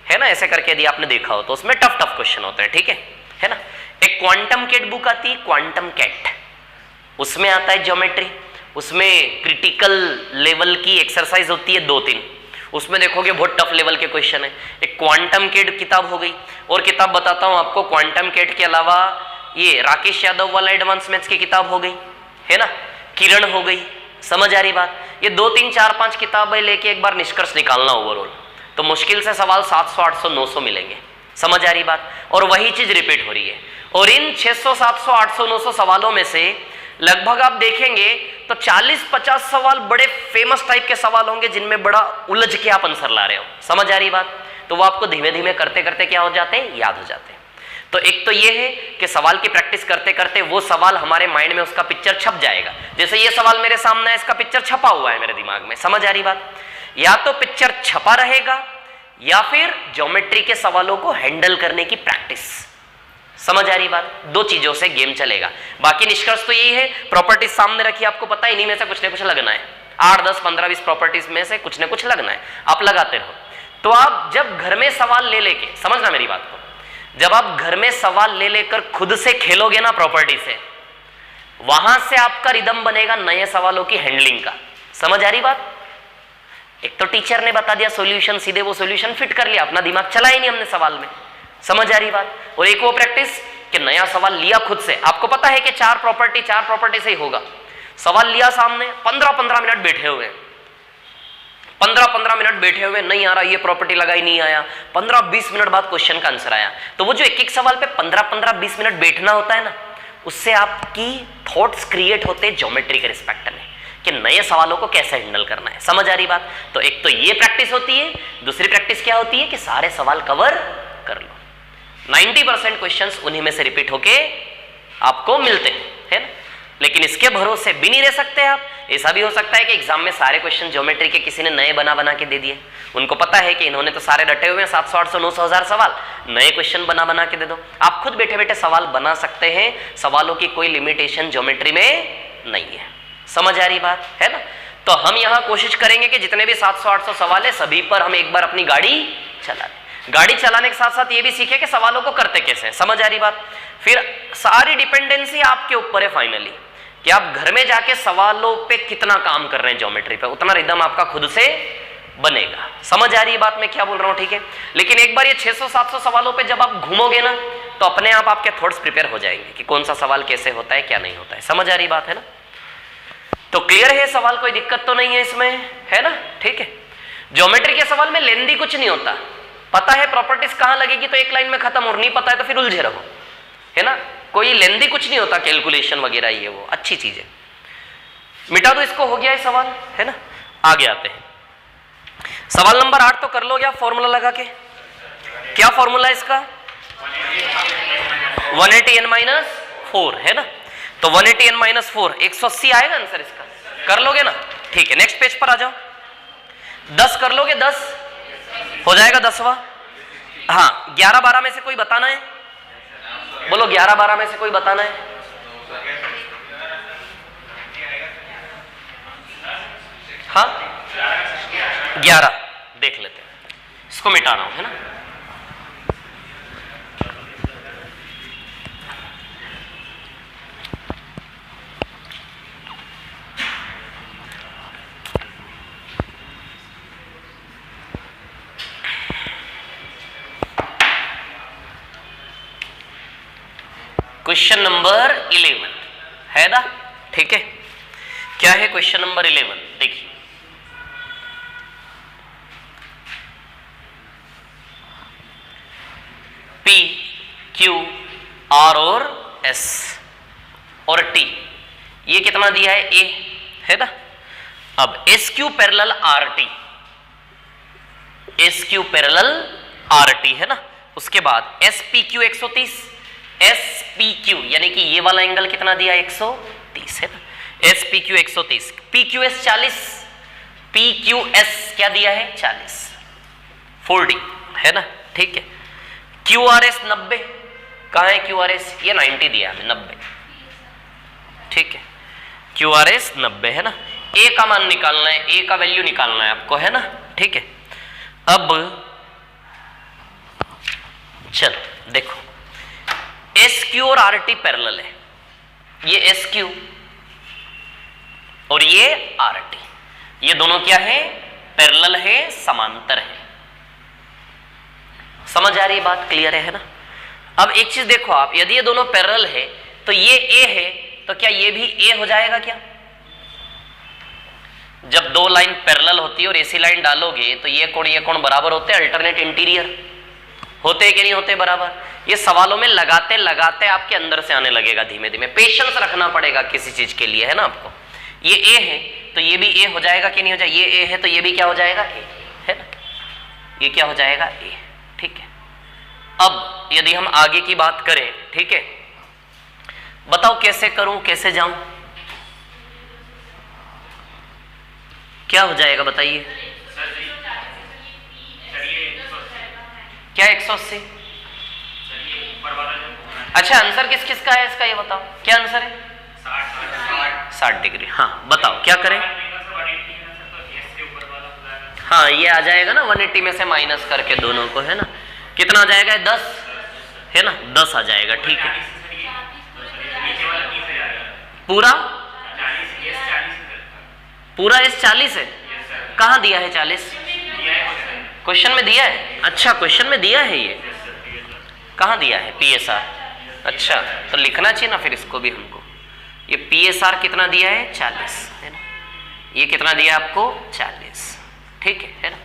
है ना, ऐसे करके यदि आपने देखा हो तो उसमें टफ टफ क्वेश्चन होते हैं। ठीक है ना। एक क्वांटम कैट बुक आती है, क्वांटम कैट, उसमें आता है ज्योमेट्री, उसमें क्रिटिकल लेवल की एक्सरसाइज होती है 2-3, उसमें देखोगे बहुत टफ लेवल के क्वेश्चन है। एक क्वांटम कैट किताब हो गई, और किताब बताता हूं आपको, क्वांटम कैट के अलावा ये राकेश यादव वाला एडवांस मैथ्स की किताब हो गई, है ना, किरण हो गई। समझ आ रही बात? ये 2 3 4 5 किताबें लेके एक बार निष्कर्ष निकालना ओवरऑल, तो मुश्किल से सवाल 700 800 900 मिलेंगे। समझ आ रही बात? और वही चीज रिपीट हो रही है। और इन 600 700 800 900 सवालों में से लगभग आप देखेंगे तो 40-50 सवाल बड़े फेमस टाइप के सवाल होंगे जिनमें बड़ा उलझ के आप आंसर ला रहे हो। समझ आ रही बात? तो वो आपको धीमे धीमे करते करते क्या हो जाते हैं, याद हो जाते हैं। तो एक तो ये है कि सवाल की प्रैक्टिस करते करते वो सवाल हमारे माइंड में उसका पिक्चर छप जाएगा। जैसे ये सवाल मेरे सामने है, इसका पिक्चर छपा हुआ है मेरे दिमाग में। समझ आ रही बात? या तो पिक्चर छपा रहेगा या फिर ज्योमेट्री के सवालों को हैंडल करने की प्रैक्टिस। समझ आ रही बात? 2 चीजों से गेम चलेगा। बाकी निष्कर्ष तो यही है, प्रॉपर्टीज सामने रखी, आपको पता है इन्हीं में से कुछ ना कुछ लगना है। 8 10 15 20 प्रॉपर्टीज में से कुछ ना कुछ लगना है, आप लगाते रहो। तो आप जब घर में सवाल ले लेके, समझना मेरी बात को, जब आप घर में सवाल ले लेकर खुद से खेलोगे ना प्रॉपर्टी से, वहां से आपका रिदम बनेगा नए सवालों की हैंडलिंग का। समझ आ रही बात? एक तो टीचर ने बता दिया सॉल्यूशन, सीधे वो सॉल्यूशन फिट कर लिया, अपना दिमाग चला ही नहीं हमने सवाल में। समझ आ रही बात? और एक वो प्रैक्टिस कि नया सवाल लिया खुद से, आपको पता है कि 4 प्रॉपर्टी से ही होगा। सवाल लिया सामने, 15-15 मिनट बैठे हुए, 15-15 मिनट बैठे हुए, नहीं आ रहा, ये प्रॉपर्टी लगाई नहीं आया, 15-20 मिनट बाद क्वेश्चन का आंसर आया। तो वो जो एक एक सवाल पे 15-15-20 मिनट बैठना होता है ना, उससे आपकी थॉट्स क्रिएट होते हैं ज्योमेट्री के रिस्पेक्ट में कि नए सवालों को कैसे हैंडल करना है। समझ आ रही बात? तो एक तो ये प्रैक्टिस होती है, दूसरी प्रैक्टिस क्या होती है कि सारे सवाल कवर कर लो। 90% क्वेश्चंस उन्हीं में से रिपीट होके आपको मिलते हैं, है ना। लेकिन इसके भरोसे भी नहीं रह सकते आप। ऐसा भी हो सकता है कि एग्जाम में सारे क्वेश्चन ज्योमेट्री के किसी ने नए बना बना के दे दिए, उनको पता है कि इन्होंने तो सारे रटे हुए हैं 700 800 900 1000 सवाल, नए क्वेश्चन बना बना के दे दो। आप खुद बैठे बैठे सवाल बना सकते हैं, सवालों की कोई लिमिटेशन ज्योमेट्री में नहीं है। समझ आ रही बात है ना? तो हम यहां कोशिश करेंगे कि जितने भी 700 800 सवाल है सभी पर हम एक बार अपनी गाड़ी चला लें। गाड़ी चलाने के साथ साथ ये भी सीखे कि सवालों को करते कैसे हैं। समझ आ रही बात? फिर सारी डिपेंडेंसी आपके ऊपर है फाइनली, कि आप घर में जाके सवालों पे कितना काम कर रहे हैं ज्योमेट्री पे, उतना रिदम आपका खुद से बनेगा। समझ आ रही है बात मैं क्या बोल रहा हूं? ठीक है। लेकिन एक बार ये 600 700 सवालों पे जब आप घूमोगे ना तो अपने आप आपके थॉट्स प्रिपेयर हो जाएंगे कि कौन सा सवाल कैसे होता है, क्या नहीं होता है। समझ आ रही बात है ना? तो क्लियर है सवाल, कोई दिक्कत तो नहीं है इसमें, है ना? ठीक है। ज्योमेट्री के सवाल में लेंदी कुछ नहीं होता, पता है प्रॉपर्टीज कहां लगेगी तो एक लाइन में खत्म, और नहीं पता है तो फिर उलझे रहो, है ना। कोई लेंदी कुछ नहीं होता, कैलकुलेशन वगैरह ये वो अच्छी चीज है। मिटा दो इसको, हो गया है सवाल, है ना। आगे आते हैं, सवाल नंबर 8 तो कर लो क्या फॉर्मूला लगा के। क्या फॉर्मूला है इसका? 180n-4, है ना। तो 180n-4 180 आएगा आंसर इसका, कर लोगे ना? ठीक है। नेक्स्ट पेज पर आ जाओ। 10 कर लोगे? 10 हो जाएगा 10वां। हाँ, 11-12 में से कोई बताना है? बोलो 11-12 में से कोई बताना है? हाँ 11 देख लेते हैं, इसको मिटा रहा हूं, है ना। क्वेश्चन नंबर 11 है ना। ठीक है। क्या है क्वेश्चन नंबर 11, देखिए P, Q, R और S और T, ये कितना दिया है? A है ना। अब SQ parallel RT, SQ parallel RT है ना। उसके बाद SPQ 130, SPQ यानी कि ये वाला एंगल कितना दिया? 130 है ना। SPQ 130, PQS 40, PQS क्या दिया है? 40, 40 है ना, ठीक है। QRS 90, कहाँ है QRS? ये 90 दिया है, 90, ठीक है। QRS 90 है ना। A का मान निकालना है, A का वैल्यू निकालना है आपको, है ना, ठीक है। अब चलो देखो, SQ और RT पैरेलल है, ये SQ और ये RT, ये दोनों क्या है? पैरेलल है, समांतर है। समझ आ रही बात? क्लियर है ना। अब एक चीज देखो आप, यदि ये दोनों पैरेलल है तो ये A है, तो क्या ये भी A हो जाएगा क्या? जब दो लाइन पैरेलल होती है और AC लाइन डालोगे तो ये कोण बराबर होते हैं, अल्टरनेट इंटीरियर होते हैं कि नहीं होते बराबर? ये सवालों में लगाते लगाते आपके अंदर से आने लगेगा धीमे धीमे, पेशेंस रखना पड़ेगा किसी चीज के लिए, है ना आपको। ये A है तो ये भी A हो जाएगा कि नहीं हो जाएगा? ये A है तो ये भी क्या हो जाएगा? A है ना, ये क्या हो जाएगा? A, ठीक है। अब यदि हम आगे की बात करें, ठीक है, बताओ कैसे करूं, कैसे जाऊं, क्या हो जाएगा बताइए? क्या 180? अच्छा, आंसर किस किस का है इसका, ये बताओ क्या आंसर है? 60 डिग्री। हाँ बताओ क्या करें? हाँ ये आ जाएगा ना 180 में से माइनस करके दोनों को, है ना। कितना आ जाएगा? 10 है ना, 10 आ जाएगा, ठीक है। पूरा पूरा S 40 है, कहाँ दिया है 40? क्वेश्चन में दिया है? अच्छा क्वेश्चन में दिया है, ये कहाँ दिया है? PSR, अच्छा तो लिखना चाहिए ना फिर इसको भी हमको। ये PSR कितना दिया है? 40 है ना, ये कितना दिया आपको? 40, ठीक है ना।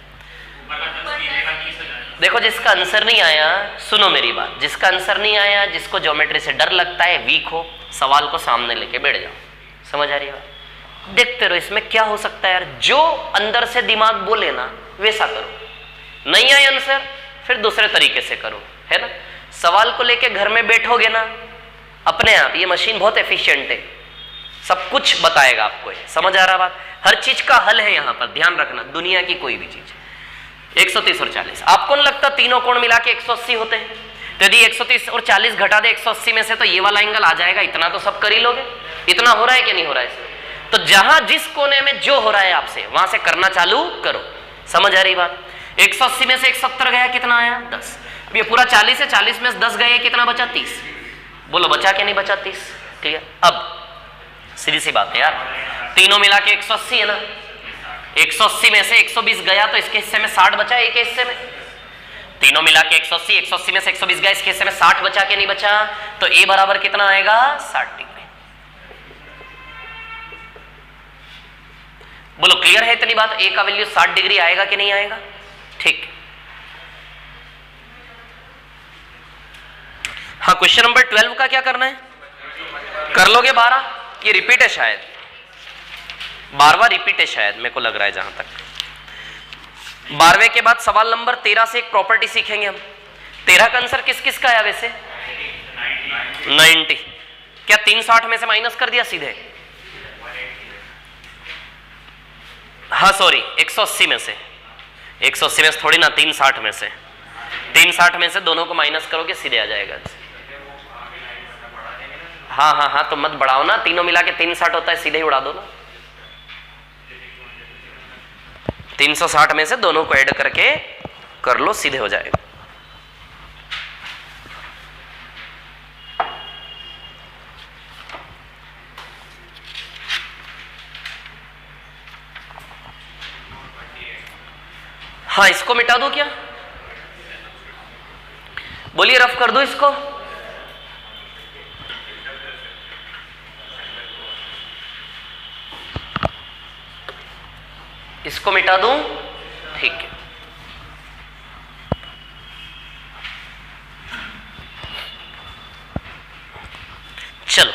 देखो जिसका आंसर नहीं आया, सुनो मेरी बात, जिसका आंसर नहीं आया, जिसको ज्योमेट्री से डर लगता है, वीक हो, सवाल को सामने लेके बैठ जाओ। समझ आ रही है बात? देखते रहो इसमें क्या हो सकता है यार, जो अंदर से दिमाग बोले ना वैसा करो। नहीं आया आंसर फिर दूसरे तरीके से करो, है ना। सवाल को लेके घर में बैठोगे ना अपने आप, ये मशीन बहुत एफिशिएंट है, सब कुछ बताएगा आपको। समझ आ रहा बात? हर चीज का हल है यहाँ पर, ध्यान रखना, दुनिया की कोई भी चीज। 130 और 40, आपको नहीं लगता तीनों कोण मिला के 180 होते हैं? तो यदि 130 और 40 घटा दे 180 में से तो ये वाला एंगल आ जाएगा। इतना तो सब कर ही लोगे, इतना हो रहा है कि नहीं हो रहा है इसमें? तो जहां जिस कोने में जो हो रहा है आपसे वहां से करना चालू करो। समझ आ रही बात? 180 में से 170 गया, कितना आया? 10। अब ये पूरा 40 है, 40 में से 10 गए, कितना बचा? 30। बोलो बचा के नहीं बचा? 30, ठीक है। अब सीधी सी बात है यार, तीनों मिला के 180 है ना, 180 में से 120 गया तो इसके हिस्से में 60 बचा, एक हिस्से में। तीनों मिला के 180, 180 में से 120 गया, इसके हिस्से में 60 बचा के नहीं बचा, तो A बराबर कितना आएगा? 60 डिग्री। बोलो क्लियर है इतनी बात? A का वैल्यू 60 डिग्री आएगा कि नहीं आएगा? ठीक। हाँ क्वेश्चन नंबर 12 का क्या करना है? कर लोगे 12? ये रिपीट है शायद, 12वां रिपीट है शायद, मेरे को लग रहा है जहां तक। 12वें के बाद सवाल नंबर 13 से एक प्रॉपर्टी सीखेंगे हम। 13 का आंसर किस किस का आया वैसे? 90। क्या 360 में से माइनस कर दिया सीधे? हाँ सॉरी, 180 में से, 180 में से थोड़ी ना, 360 में से, 360 में से दोनों को माइनस करोगे सीधे आ जाएगा। हाँ हाँ हाँ, तो मत बढ़ाओ ना, तीनों मिला के 360 होता है, सीधे ही उड़ा दो ना। 360 में से दोनों को ऐड करके कर लो, सीधे हो जाएगा। हाँ इसको मिटा दो क्या? बोलिए रफ कर दो इसको। इसको मिटा दूं, ठीक है। चलो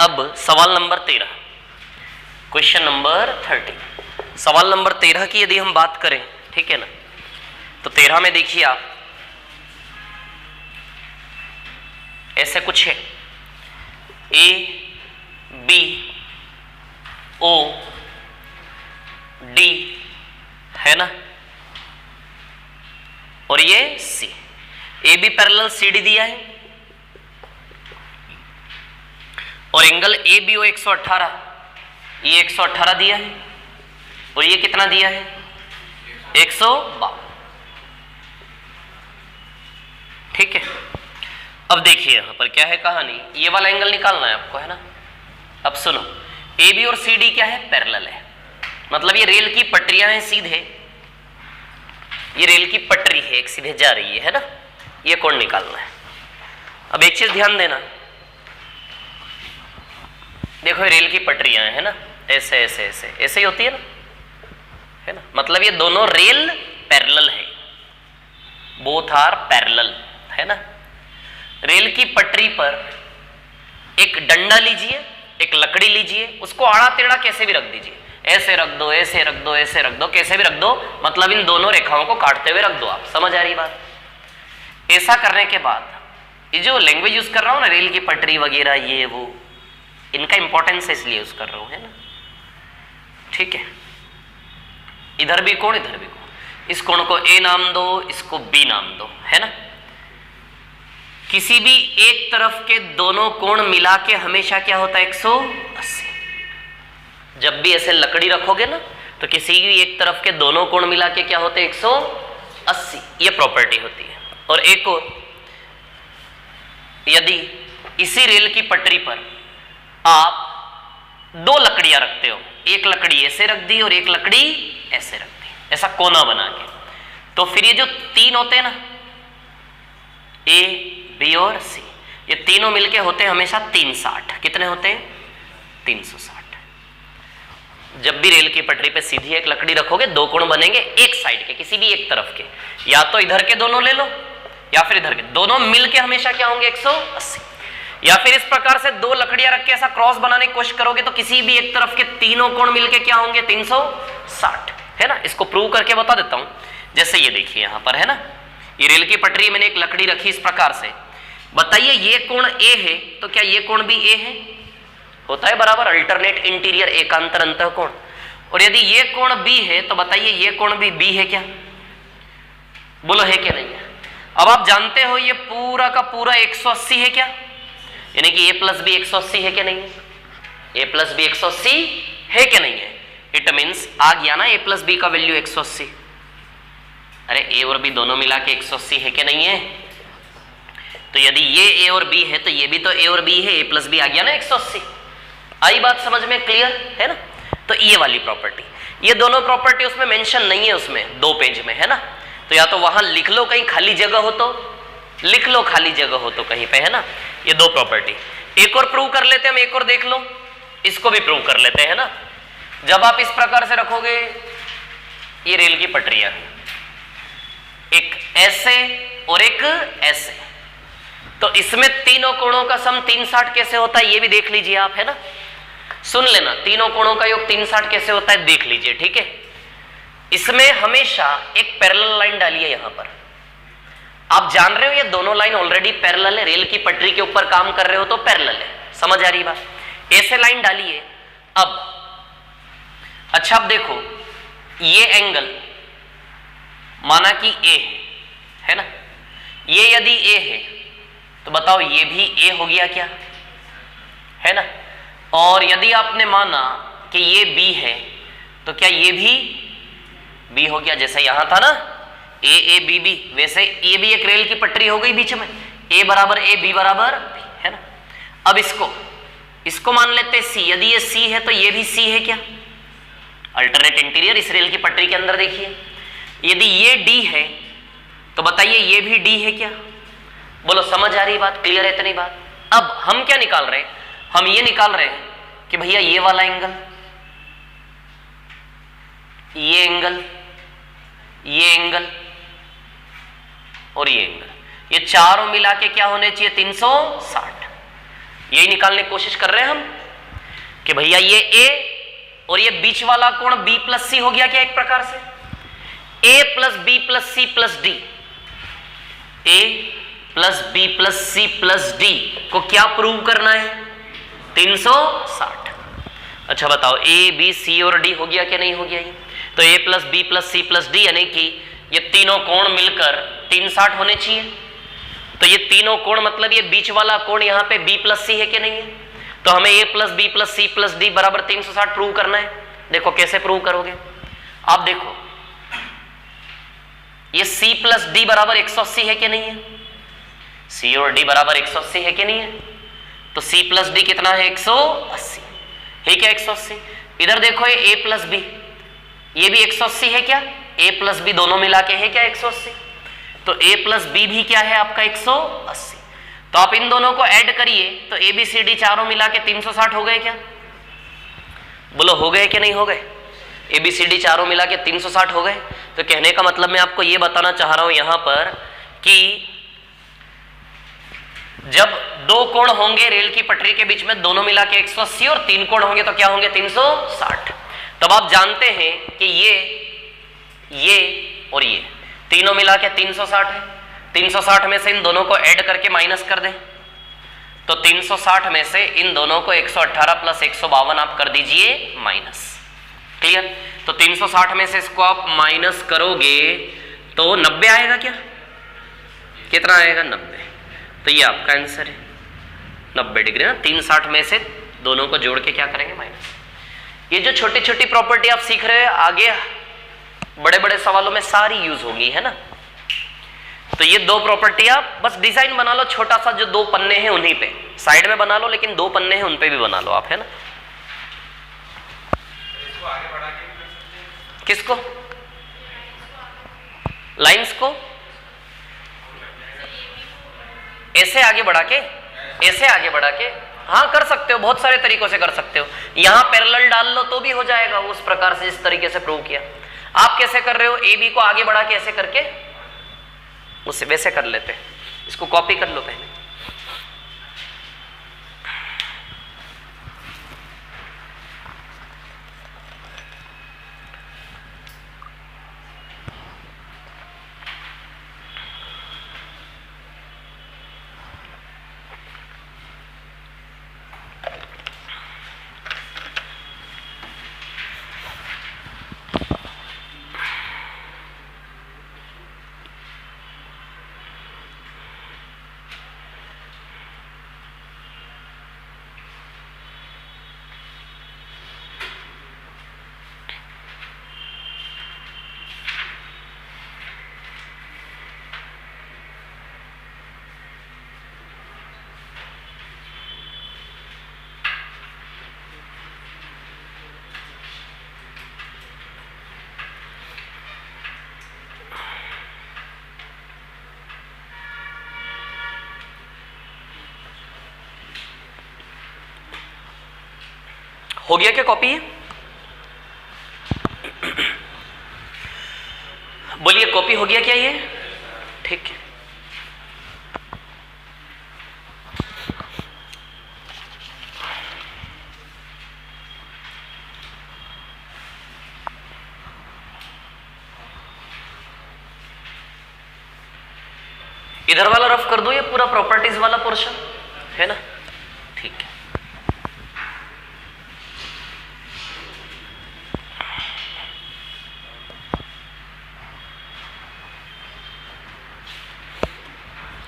अब सवाल नंबर 13, क्वेश्चन नंबर 30। सवाल नंबर 13 की यदि हम बात करें, ठीक है ना, तो 13 में देखिए आप, ऐसे कुछ है, ए बी ओ डी है ना, और ये C, A B parallel C D दिया है, और एंगल ए बी ओ 118, ये 118 दिया है, और ये कितना दिया है 152, ठीक है। अब देखिए यहां पर क्या है कहानी, ये वाला एंगल निकालना है आपको, है ना। अब सुनो, ए बी और सी डी क्या है, पैरेलल है, मतलब ये रेल की पटरियां हैं सीधे, ये रेल की पटरी है एक सीधे जा रही है ना, ये कोण निकालना है। अब एक चीज ध्यान देना, देखो ये रेल की पटरियां है ना, ऐसे ऐसे ऐसे ऐसे ही होती है ना, है ना, मतलब ये दोनों रेल पैरेलल है, बोथ आर पैरेलल, है ना। रेल की पटरी पर एक डंडा लीजिए, एक लकड़ी लीजिए, उसको आड़ा टेढ़ा कैसे भी रख दीजिए, ऐसे रख दो, ऐसे रख दो, ऐसे रख दो, कैसे भी रख दो, मतलब इन दोनों रेखाओं को काटते हुए रख दो आप, समझ आ रही बात। ऐसा करने के बाद ये जो लैंग्वेज यूज कर रहा हूं ना, रेल की पटरी वगैरह ये वो, इनका इंपॉर्टेंस इसलिए यूज कर रहा हूं, है ना, ठीक है। इधर भी कोण, इधर भी कोण, इस कोण को ए नाम दो, इसको बी नाम दो, है ना। किसी भी एक तरफ के दोनों कोण मिला के हमेशा क्या होता है 180। जब भी ऐसे लकड़ी रखोगे ना, तो किसी भी एक तरफ के दोनों कोण मिला के क्या होते हैं 180, ये प्रॉपर्टी होती है। और एक और, यदि इसी रेल की पटरी पर आप दो लकड़ियां रखते हो, एक लकड़ी ऐसे रख दी और एक लकड़ी ऐसे रख दी, ऐसा कोना बना के, तो फिर ये जो तीन होते हैं ना, ए बी और सी, ये तीनों मिलके होते हैं हमेशा 360। कितने होते हैं 360। जब भी रेल की पटरी पे सीधी एक लकड़ी रखोगे, दो कोण बनेंगे एक साइड के, किसी भी एक तरफ के, या तो इधर के दोनों ले लो या फिर इधर के, दोनों मिलके हमेशा क्या होंगे 180। या फिर इस प्रकार से दो लकड़ियां रख के ऐसा क्रॉस बनाने की कोशिश करोगे, तो किसी भी एक तरफ के तीनों कोण मिलके क्या होंगे 360, है ना। इसको प्रूव करके बता देता हूं, जैसे ये देखिए यहां पर, है ना, ये रेल की पटरी मैंने एक लकड़ी रखी इस प्रकार से, बताइए ये कोण ए है, तो क्या ये कोण भी ए है, होता है बराबर, अल्टरनेट इंटीरियर एकांतर अंतः कोण। और यदि ये कोण बी है, तो बताइए ये कोण भी बी है क्या, बोलो है क्या नहीं है। अब आप जानते हो ये पूरा का पूरा 180 है क्या, यानी कि a प्लस बी 180 है क्या नहीं है, a प्लस बी 180 है क्या नहीं है। इट मीन्स आ गया ना a प्लस बी का वैल्यू 180। अरे a और b दोनों मिला के 180 है क्या नहीं है, तो यदि ये a और b है तो ये भी तो a और b है, a प्लस बी आ गया ना 180। आई बात समझ में, क्लियर है ना। तो ये वाली प्रॉपर्टी, ये दोनों प्रॉपर्टी उसमें मेंशन नहीं है, उसमें 2 पेज में, है ना। तो या तो वहां लिख लो, कहीं खाली जगह हो तो लिख लो, खाली जगह हो तो कहीं पे, है ना। ये 2 प्रॉपर्टी, एक और प्रूव कर लेते हैं हम, एक और देख लो, इसको भी प्रूव कर लेते हैं, है ना। जब आप इस प्रकार से रखोगे, ये रेल की पटरियां, एक ऐसे और एक ऐसे, तो इसमें तीनों कोणों का सम 360 कैसे होता है ये भी देख लीजिए आप, है ना। सुन लेना, तीनों कोणों का योग 360 कैसे होता है देख लीजिए, ठीक है। इसमें हमेशा एक पैरेलल लाइन डालिए यहां पर, आप जान रहे हो ये दोनों लाइन ऑलरेडी पैरेलल है, रेल की पटरी के ऊपर काम कर रहे हो तो पैरेलल है, समझ आ रही बात। ऐसे लाइन डालिए। अब अच्छा, अब देखो ये एंगल माना कि ए है ना, ये यदि ए है तो बताओ ये भी ए हो गया क्या, है ना। और यदि आपने माना कि ये बी है तो क्या ये भी बी हो गया, जैसे यहां था ना ए ए बी बी, वैसे ये भी एक रेल की पटरी हो गई बीच में, ए बराबर ए बी बराबर बी, है ना। अब इसको मान लेते सी, यदि ये सी है तो ये भी सी है क्या, अल्टरनेट इंटीरियर इस रेल की पटरी के अंदर देखिए। यदि ये डी है तो बताइए ये भी डी है क्या, बोलो समझ आ रही बात, क्लियर है इतनी बात। अब हम क्या निकाल रहे हैं, हम ये निकाल रहे हैं कि भैया ये वाला एंगल, ये एंगल, ये एंगल और ये एंगल, ये चारों मिला के क्या होने चाहिए 360। यही निकालने की कोशिश कर रहे हैं हम कि भैया ये ए और ये बीच वाला कोण बी प्लस सी हो गया क्या, एक प्रकार से A plus B plus C plus D, A plus B plus C plus D को क्या प्रूव करना है 360। अच्छा बताओ ए बी सी और डी हो गया क्या नहीं हो गया ये, तो A plus B plus C plus D यानी कि ये तीनों कोण मिलकर 360 होने चाहिए। तो ये तीनों कोण मतलब ये बीच वाला कोण यहाँ पे b प्लस सी है कि नहीं है, तो हमें a plus B plus C plus D बराबर 360 प्रूव करना है। देखो कैसे प्रूव करोगे आप, देखो ये c प्लस डी बराबर 180 है कि नहीं है, c और d बराबर 180 है कि नहीं है, तो c प्लस डी कितना है 180 है क्या 180। इधर देखो ये a प्लस बी, ये भी 180 है क्या, a प्लस बी दोनों मिला के है क्या 180, तो a प्लस बी भी क्या है आपका 180। तो आप इन दोनों को ऐड करिए तो ए बी सी डी चारों मिला के 360 हो गए क्या, बोलो हो गए कि नहीं हो गए, ए बी सी डी चारों मिला के 360 हो गए। तो कहने का मतलब मैं आपको ये बताना चाह रहा हूं यहां पर कि जब दो कोण होंगे रेल की पटरी के बीच में दोनों मिला के 180 और तीन कोण होंगे तो क्या होंगे 360। तब आप जानते हैं कि ये और ये तीनों मिला के 360 है, 360 में से इन दोनों को ऐड करके माइनस कर दें तो 360 में से इन दोनों को 118 प्लस 152 आप कर दीजिए माइनस। क्लियर, तो 360 में से इसको आप माइनस करोगे तो 90 आएगा क्या, कितना आएगा 90, तो ये आपका आंसर है 90 डिग्री ना। 360 में से दोनों को जोड़ के क्या करेंगे माइनस। ये जो छोटी छोटी प्रॉपर्टी आप सीख रहे हो आगे बड़े बड़े सवालों में सारी यूज होगी, है ना। तो ये दो प्रॉपर्टी आप बस डिजाइन बना लो, छोटा सा जो दो पन्ने हैं उन्हीं पे साइड में बना लो, लेकिन दो पन्ने हैं उन पे भी बना लो आप, है ना। इसको आगे बढ़ा के भी कर सकते हैं। किसको, लाइंस को ऐसे आगे बढ़ा के, ऐसे आगे बढ़ा के, हाँ कर सकते हो, बहुत सारे तरीकों से कर सकते हो। यहां पैरेलल डाल लो तो भी हो जाएगा उस प्रकार से जिस तरीके से प्रूव किया। आप कैसे कर रहे हो, ए बी को आगे बढ़ा के ऐसे करके उससे वैसे कर लेते हैं, इसको कॉपी कर लो पहले। हो गया क्या कॉपी, बोलिए कॉपी हो गया क्या ये, ठीक है। इधर वाला रफ कर दो, ये पूरा प्रॉपर्टीज वाला पोर्शन है ना, ठीक है।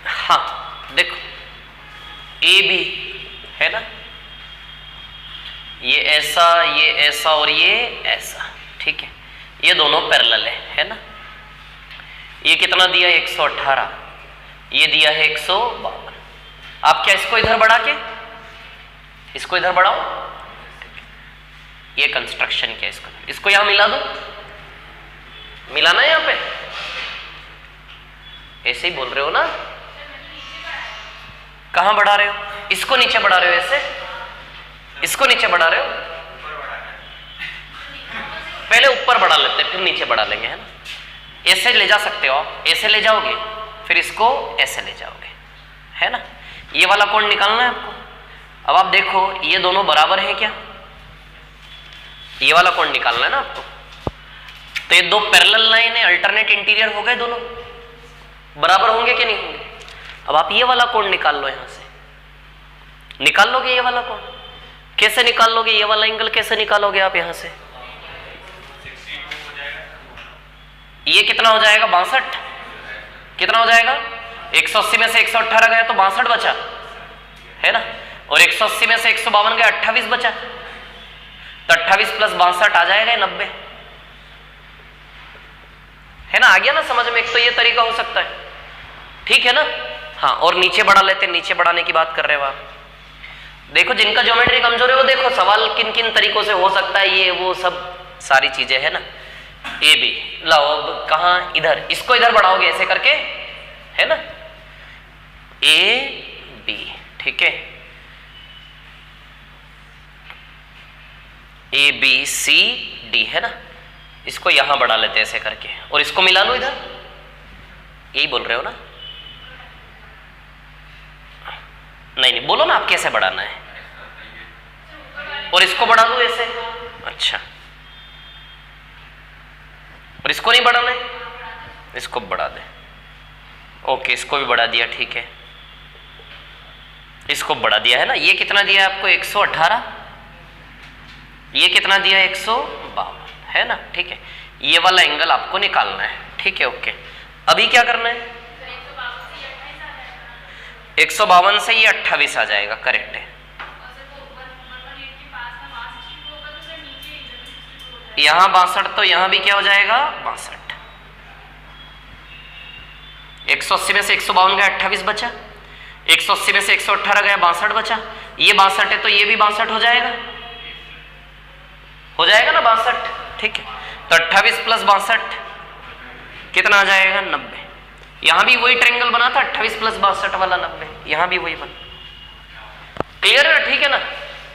हाँ देखो ए बी है ना, ये ऐसा और ये ऐसा, ठीक है। ये दोनों पैरेलल है ना। ये कितना दिया 118, ये दिया है 152। आप क्या इसको इधर बढ़ा के इसको इधर बढ़ाओ, ये कंस्ट्रक्शन क्या इसको यहां मिला दो, मिलाना है यहां पे, ऐसे ही बोल रहे हो ना, कहां बढ़ा रहे हो, इसको नीचे बढ़ा रहे हो, ऐसे इसको नीचे बढ़ा रहे हो, पहले ऊपर बढ़ा लेते हैं फिर नीचे बढ़ा लेंगे, है ना। ऐसे ले जा सकते हो आप, ऐसे ले जाओगे फिर इसको ऐसे ले जाओगे, है ना। ये वाला कोण निकालना है आपको। अब आप देखो ये दोनों बराबर है क्या, ये वाला कोण निकालना है ना आपको। तो ये दो पैरेलल लाइन है, अल्टरनेट इंटीरियर हो गए, दोनों बराबर होंगे कि नहीं होंगे। अब आप ये वाला कोण निकाल लो, यहां से निकाल लोगे ये वाला कोण। कैसे निकाल लोगे ये वाला एंगल, कैसे निकालोगे आप यहां से। ये कितना हो जाएगा 62, कितना हो जाएगा 180 में से 118 गया तो 62 बचा, है ना। और 180 में से 152 गया 28 बचा, तो 28 प्लस 62 आ जाएगा 90, है ना। आ गया ना समझ में। एक तो ये तरीका हो सकता है, ठीक है ना। हाँ, और नीचे बढ़ा लेते हैं, नीचे बढ़ाने की बात कर रहे हो आप। देखो जिनका ज्योमेट्री कमजोर है वो देखो सवाल किन किन तरीकों से हो सकता है, ये वो सब सारी चीजें, है ना। ए बी लाओ, अब कहाँ, इधर, इसको इधर बढ़ाओगे ऐसे करके, है ना। ए बी, ठीक है, ए बी सी डी, है ना। इसको यहां बढ़ा लेते हैं ऐसे करके, और इसको मिला लो इधर, यही बोल रहे हो ना। नहीं बोलो ना आप कैसे बढ़ाना है, और इसको बढ़ा दो ऐसे, अच्छा, और इसको नहीं बढ़ाना है, इसको बढ़ा दे, ओके, इसको भी बढ़ा दिया, ठीक है, इसको बढ़ा दिया, है ना। ये कितना दिया आपको 118, ये कितना दिया 152, है ना, ठीक है। ये वाला एंगल आपको निकालना है, ठीक है, ओके। अभी क्या करना है, 152 से ये 28 आ जाएगा, करेक्ट है। यहां 62 तो यहां भी क्या हो जाएगा 62, 180 में से 152 गया 28 बचा, 180 में से 118 गया 62 बचा, ये 62 है तो ये भी 62 हो जाएगा, हो जाएगा ना 62, ठीक है। तो 28 प्लस 62 कितना आ जाएगा 90। यहां भी वही ट्रायंगल बना था 28 प्लस 62 वाला 90, यहां भी वही बना। क्लियर है ना, ठीक है ना,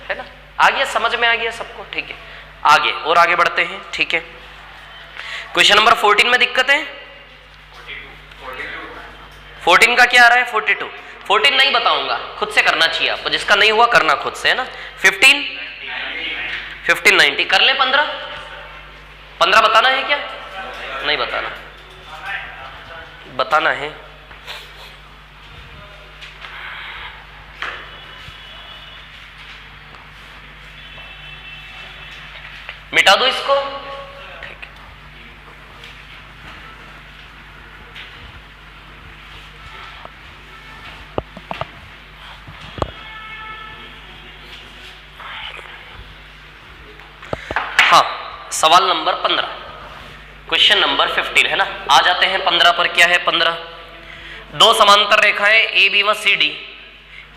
है ना। आ गया, समझ में आ गया सबको, ठीक है। आगे और आगे बढ़ते हैं, ठीक है। क्वेश्चन नंबर 14 में दिक्कत है, 14 का क्या आ रहा है 42, 14 नहीं बताऊंगा, खुद से करना चाहिए आपको, जिसका नहीं हुआ करना खुद से, है ना। 15 90 कर ले, 15 बताना है क्या, नहीं बताना, बताना है। मिटा दो इसको, ठीक है। हाँ, सवाल नंबर 15, क्वेश्चन नंबर 15, है ना। आ जाते हैं 15 पर। क्या है 15, दो समांतर रेखाएं ए बी व सी डी,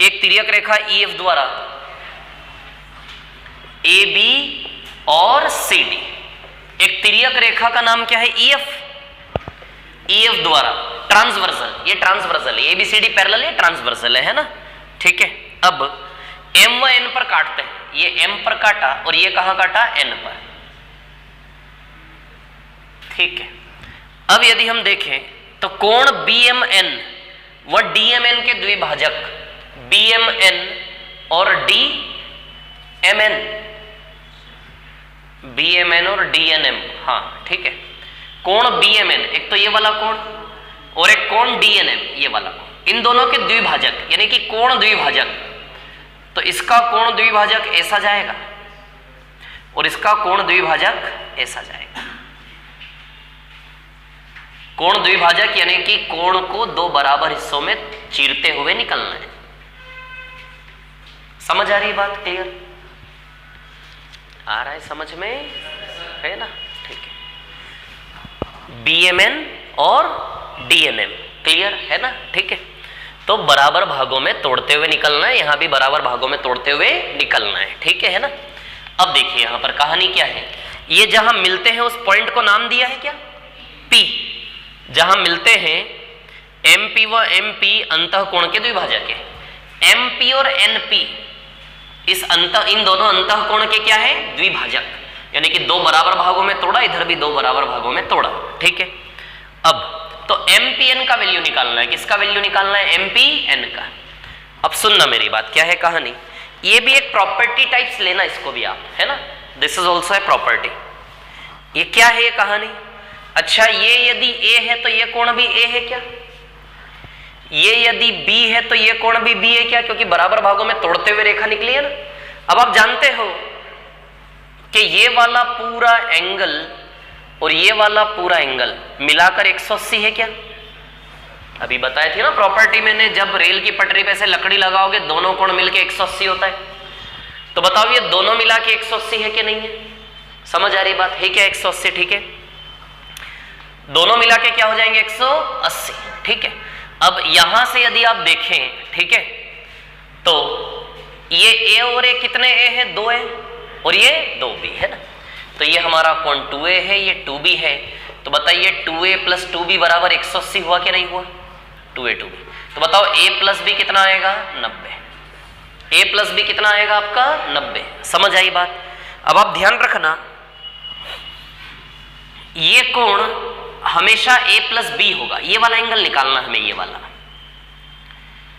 एक तिर्यक रेखा ई एफ द्वारा ए बी और सी डी, एक तिर्यक रेखा का नाम क्या है ई एफ द्वारा ट्रांसवर्सल, ये ट्रांसवर्सल है, A B C D parallel, ये ट्रांसवर्सल है ना, ठीक है। अब एम व एन पर काटते हैं, ये एम पर काटा और ये कहां काटा एन पर, ठीक है। अब यदि हम देखें तो कोण बी एम एन व डी एम एन के द्विभाजक बी एम एन और D M N, B M N और डी एन एम, हाँ ठीक है। कोण बी एम एन, एक तो ये वाला कोण और एक कोण डी एन एम, ये वाला कोण, इन दोनों के द्विभाजक यानी कि कोण द्विभाजक, तो इसका कोण द्विभाजक ऐसा जाएगा और इसका कोण द्विभाजक ऐसा जाएगा। कोण द्विभाजक यानी कि कोण को दो बराबर हिस्सों में चीरते हुए निकलना है। समझ आ रही बात, क्लियर आ रहा है समझ में, है ना, ठीक है। बीएमएन और डीएनएम क्लियर है ना, ठीक है। तो बराबर भागों में तोड़ते हुए निकलना है, यहां भी बराबर भागों में तोड़ते हुए निकलना है, ठीक है ना। अब देखिए यहां पर कहानी क्या है, ये जहां मिलते हैं उस पॉइंट को नाम दिया है क्या पी, जहां मिलते हैं एमपी व एमपी अंतःकोण के द्विभाजक है। एमपी और एनपी इन दोनों अंतःकोण के क्या है द्विभाजक, यानी कि दो बराबर भागों में तोड़ा, इधर भी दो बराबर भागों में तोड़ा, ठीक है। अब तो एमपीएन का वैल्यू निकालना है, किसका वैल्यू निकालना है, एमपीएन का। अब सुनना मेरी बात, क्या है कहानी, ये भी एक प्रॉपर्टी टाइप्स लेना इसको भी आप, है ना, this is also a property. ये क्या है ये कहानी, अच्छा ये यदि ए है तो ये कोण भी ए है क्या, ये यदि बी है तो ये कोण भी बी है क्या, क्योंकि बराबर भागों में तोड़ते हुए रेखा निकली है ना। अब आप जानते हो कि ये वाला पूरा एंगल और ये वाला पूरा एंगल मिलाकर 180 है क्या, अभी बताया थी ना प्रॉपर्टी मैंने, जब रेल की पटरी पे से लकड़ी लगाओगे दोनों कोण मिलके 180 होता है। तो बताओ ये दोनों मिला के 180 है कि नहीं है, समझ आ रही बात है क्या, 180, ठीक है, दोनों मिला के क्या हो जाएंगे 180, ठीक है। अब यहां से यदि आप देखें, ठीक है, तो ये ए और ए कितने ए है, 2 ए और ये 2b है ना, तो ये हमारा कोण 2a है, ये 2b है। तो बताइए 2a + 2b बराबर 180 हुआ कि नहीं हुआ, 2a 2b। तो बताओ a + b कितना आएगा, 90, a + b कितना आएगा आपका 90, समझ आई बात। अब आप ध्यान रखना ये कोण हमेशा a + b होगा, ये वाला एंगल निकालना हमें,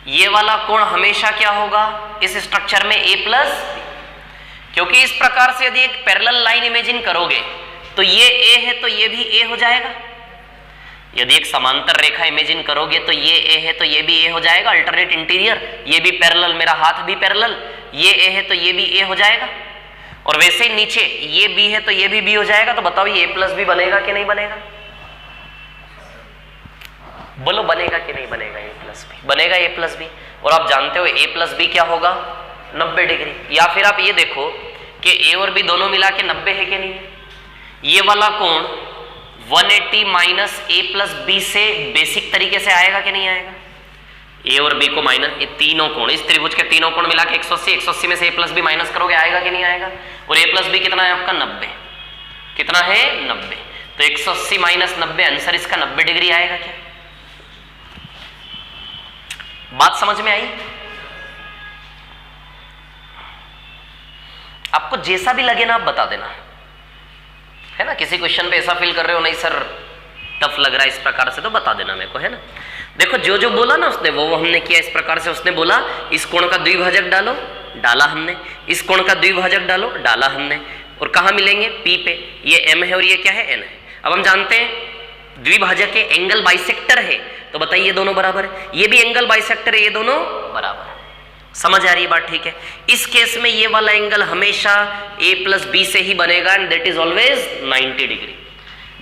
ये वाला कोण हमेशा क्या होगा इस स्ट्रक्चर में a + b, क्योंकि इस प्रकार से यदि एक पैरेलल लाइन इमेजिन करोगे तो ये a है तो ये भी a हो जाएगा, यदि एक समांतर रेखा इमेजिन करोगे तो ये a है तो ये भी a हो जाएगा, अल्टरनेट इंटीरियर, ये भी पैरेलल, मेरा हाथ भी पैरेलल, ये a है तो ये भी a हो जाएगा, और वैसे ही नीचे ये b है तो ये भी b हो जाएगा। तो बताओ ये a + b बनेगा कि नहीं बनेगा, बोलो बनेगा कि नहीं बनेगा, a + b बनेगा, a + b। और आप जानते हो a + b क्या होगा 90 डिग्री, या फिर आप ये देखो कि a और b दोनों मिला के 90 है कि नहीं है, ये वाला कोण 180 माइनस a + b से बेसिक तरीके से आएगा कि नहीं आएगा, a और b को माइनस, ये तीनों कोण, इस त्रिभुज के तीनों कोण मिला के 180, 180 में से a + b माइनस करोगे आएगा कि नहीं आएगा, और a + b कितना है आपका 90, कितना है 90, तो 180 माइनस 90 आंसर इसका 90 डिग्री आएगा क्या, बात समझ में आई। आपको जैसा भी लगे ना आप बता देना, है ना, किसी क्वेश्चन पे ऐसा फील कर रहे हो नहीं सर टफ लग रहा है इस प्रकार से, तो बता देना मेरे को, है ना। देखो जो जो बोला ना उसने वो हमने किया इस प्रकार से, उसने बोला इस कोण का द्विभाजक डालो, डाला हमने, इस कोण का द्विभाजक डालो, डाला हमने, और कहाँ मिलेंगे p पे, ये m है और ये क्या है n है। अब हम जानते हैं द्विभाजक के एंगल बाइसेक्टर है, तो बताइए ये दोनों बराबर है, ये भी एंगल बाइसेक्टर है, ये दोनों बराबर है, समझ आ रही है बात, ठीक है। इस केस में ये वाला एंगल हमेशा a + b से ही बनेगा, and that is always 90 degree.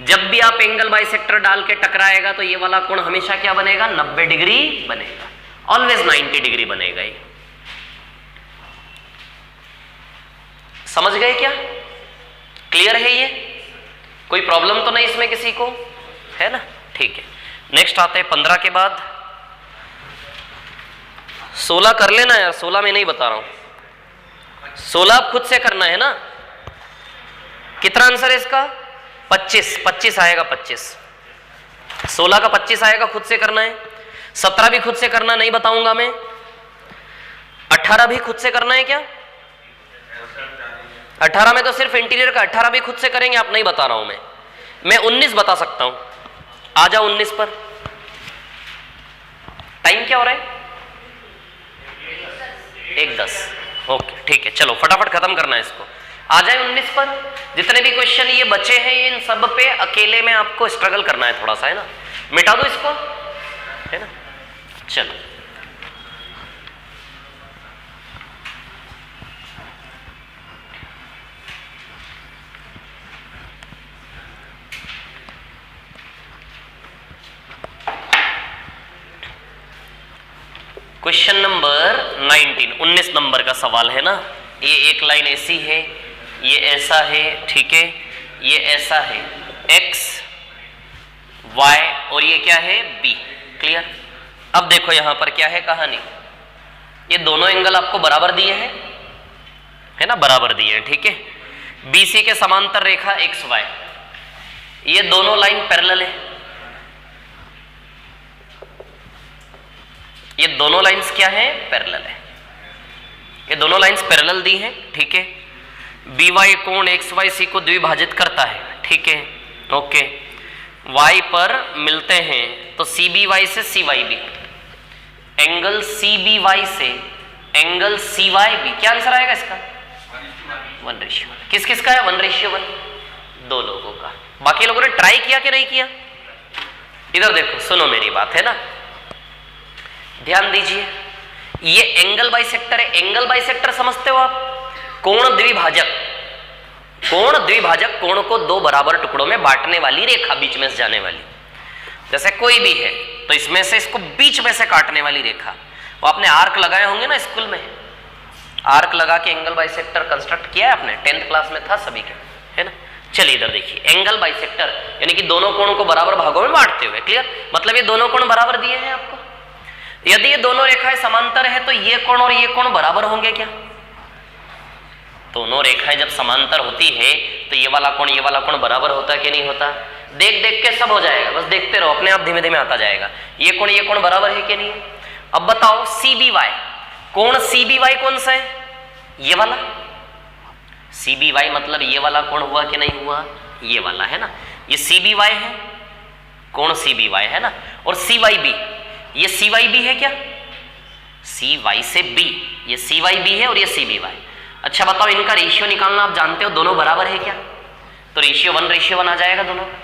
जब भी आप एंगल बाइसेक्टर डाल के टकराएगा तो ये वाला कोण हमेशा क्या बनेगा 90 डिग्री बनेगा, ऑलवेज 90 डिग्री बनेगा। ये समझ गए क्या, क्लियर है ये, कोई प्रॉब्लम तो नहीं इसमें किसी को, है ना, ठीक है। नेक्स्ट आते हैं 15 के बाद, 16 कर लेना यार, 16 में नहीं बता रहा हूं, 16 आप खुद से करना है ना। कितना आंसर है इसका 25 आएगा, 16 का 25 आएगा, खुद से करना है। 17 भी खुद से करना, नहीं बताऊंगा मैं। 18 भी खुद से करना है क्या, 18 में तो सिर्फ इंटीरियर का, 18 भी खुद से करेंगे आप, नहीं बता रहा हूं मैं 19 बता सकता हूं, आ जाओ 19 पर। टाइम क्या हो रहा है 1:10, ओके ठीक है, चलो फटाफट खत्म करना है इसको, आ जाए 19 पर। जितने भी क्वेश्चन ये बचे हैं इन सब पे अकेले में आपको स्ट्रगल करना है थोड़ा सा, है ना, मिटा दो इसको, है ना। चलो क्वेश्चन नंबर 19 नंबर का सवाल है ना। ये एक लाइन ऐसी है, ये ऐसा है, ठीक है, ये ऐसा है x y और ये क्या है b, क्लियर। अब देखो यहां पर क्या है कहानी, ये दोनों एंगल आपको बराबर दिए हैं, है ना, बराबर दिए हैं, ठीक है। BC के समांतर रेखा x y, ये दोनों लाइन पैरेलल है, ये दोनों लाइंस क्या हैं पैरेलल है, ये दोनों लाइंस पैरेलल दी हैं, ठीक है। बी वाई कोण एक्स वाई सी को द्विभाजित करता है, ठीक है, ओके। y पर मिलते हैं तो सी बी वाई से C Y B, angle C B Y से एंगल सी वाई बी, क्या आंसर आएगा इसका? 1:1। किस किस का है? 1:1, दो लोगों का। बाकी लोगों ने ट्राई किया कि नहीं किया? इधर देखो, सुनो मेरी बात, है ना, ध्यान दीजिए, ये एंगल बाइसेक्टर है। एंगल बाइसेक्टर समझते हो आप? कोण द्विभाजक, कोण द्विभाजक, कोण को दो बराबर टुकड़ों में बांटने वाली रेखा, बीच में से जाने वाली। जैसे कोई भी है तो इसमें से इसको बीच में से काटने वाली रेखा। वो आपने आर्क लगाए होंगे ना स्कूल में, आर्क लगा के एंगल बाइसेक्टर कंस्ट्रक्ट किया है आपने, 10th क्लास में था सभी के, है ना। चलिए इधर देखिए, एंगल बाइसेक्टर यानी कि दोनों कोणों को बराबर भागों में बांटते हुए, क्लियर, मतलब ये दोनों कोण बराबर दिए हैं आपको। यदि ये दोनों रेखाएं समांतर है तो ये कोण और ये कोण बराबर होंगे क्या? दोनों रेखाएं जब समांतर होती है तो ये वाला कोण बराबर होता है कि नहीं होता? देख देख के सब हो जाएगा, बस देखते रहो, अपने आप धीमे धीमे आता जाएगा। ये कोण बराबर है कि नहीं? अब बताओ सी बी वाई, कोण सी बी वाई कौन सा है? ये वाला। सी बी वाई मतलब ये वाला कोण हुआ कि नहीं हुआ? ये वाला, है ना। ये सी बी वाई है, कोण सी बी वाई है ना। और सी वाई बी, ये सी वाई बी है क्या? सी वाई से बी, ये सी वाई बी है और ये सी बी वाई। अच्छा बताओ, इनका रेशियो निकालना आप जानते हो, दोनों बराबर है क्या? तो रेशियो 1:1 आ जाएगा दोनों का।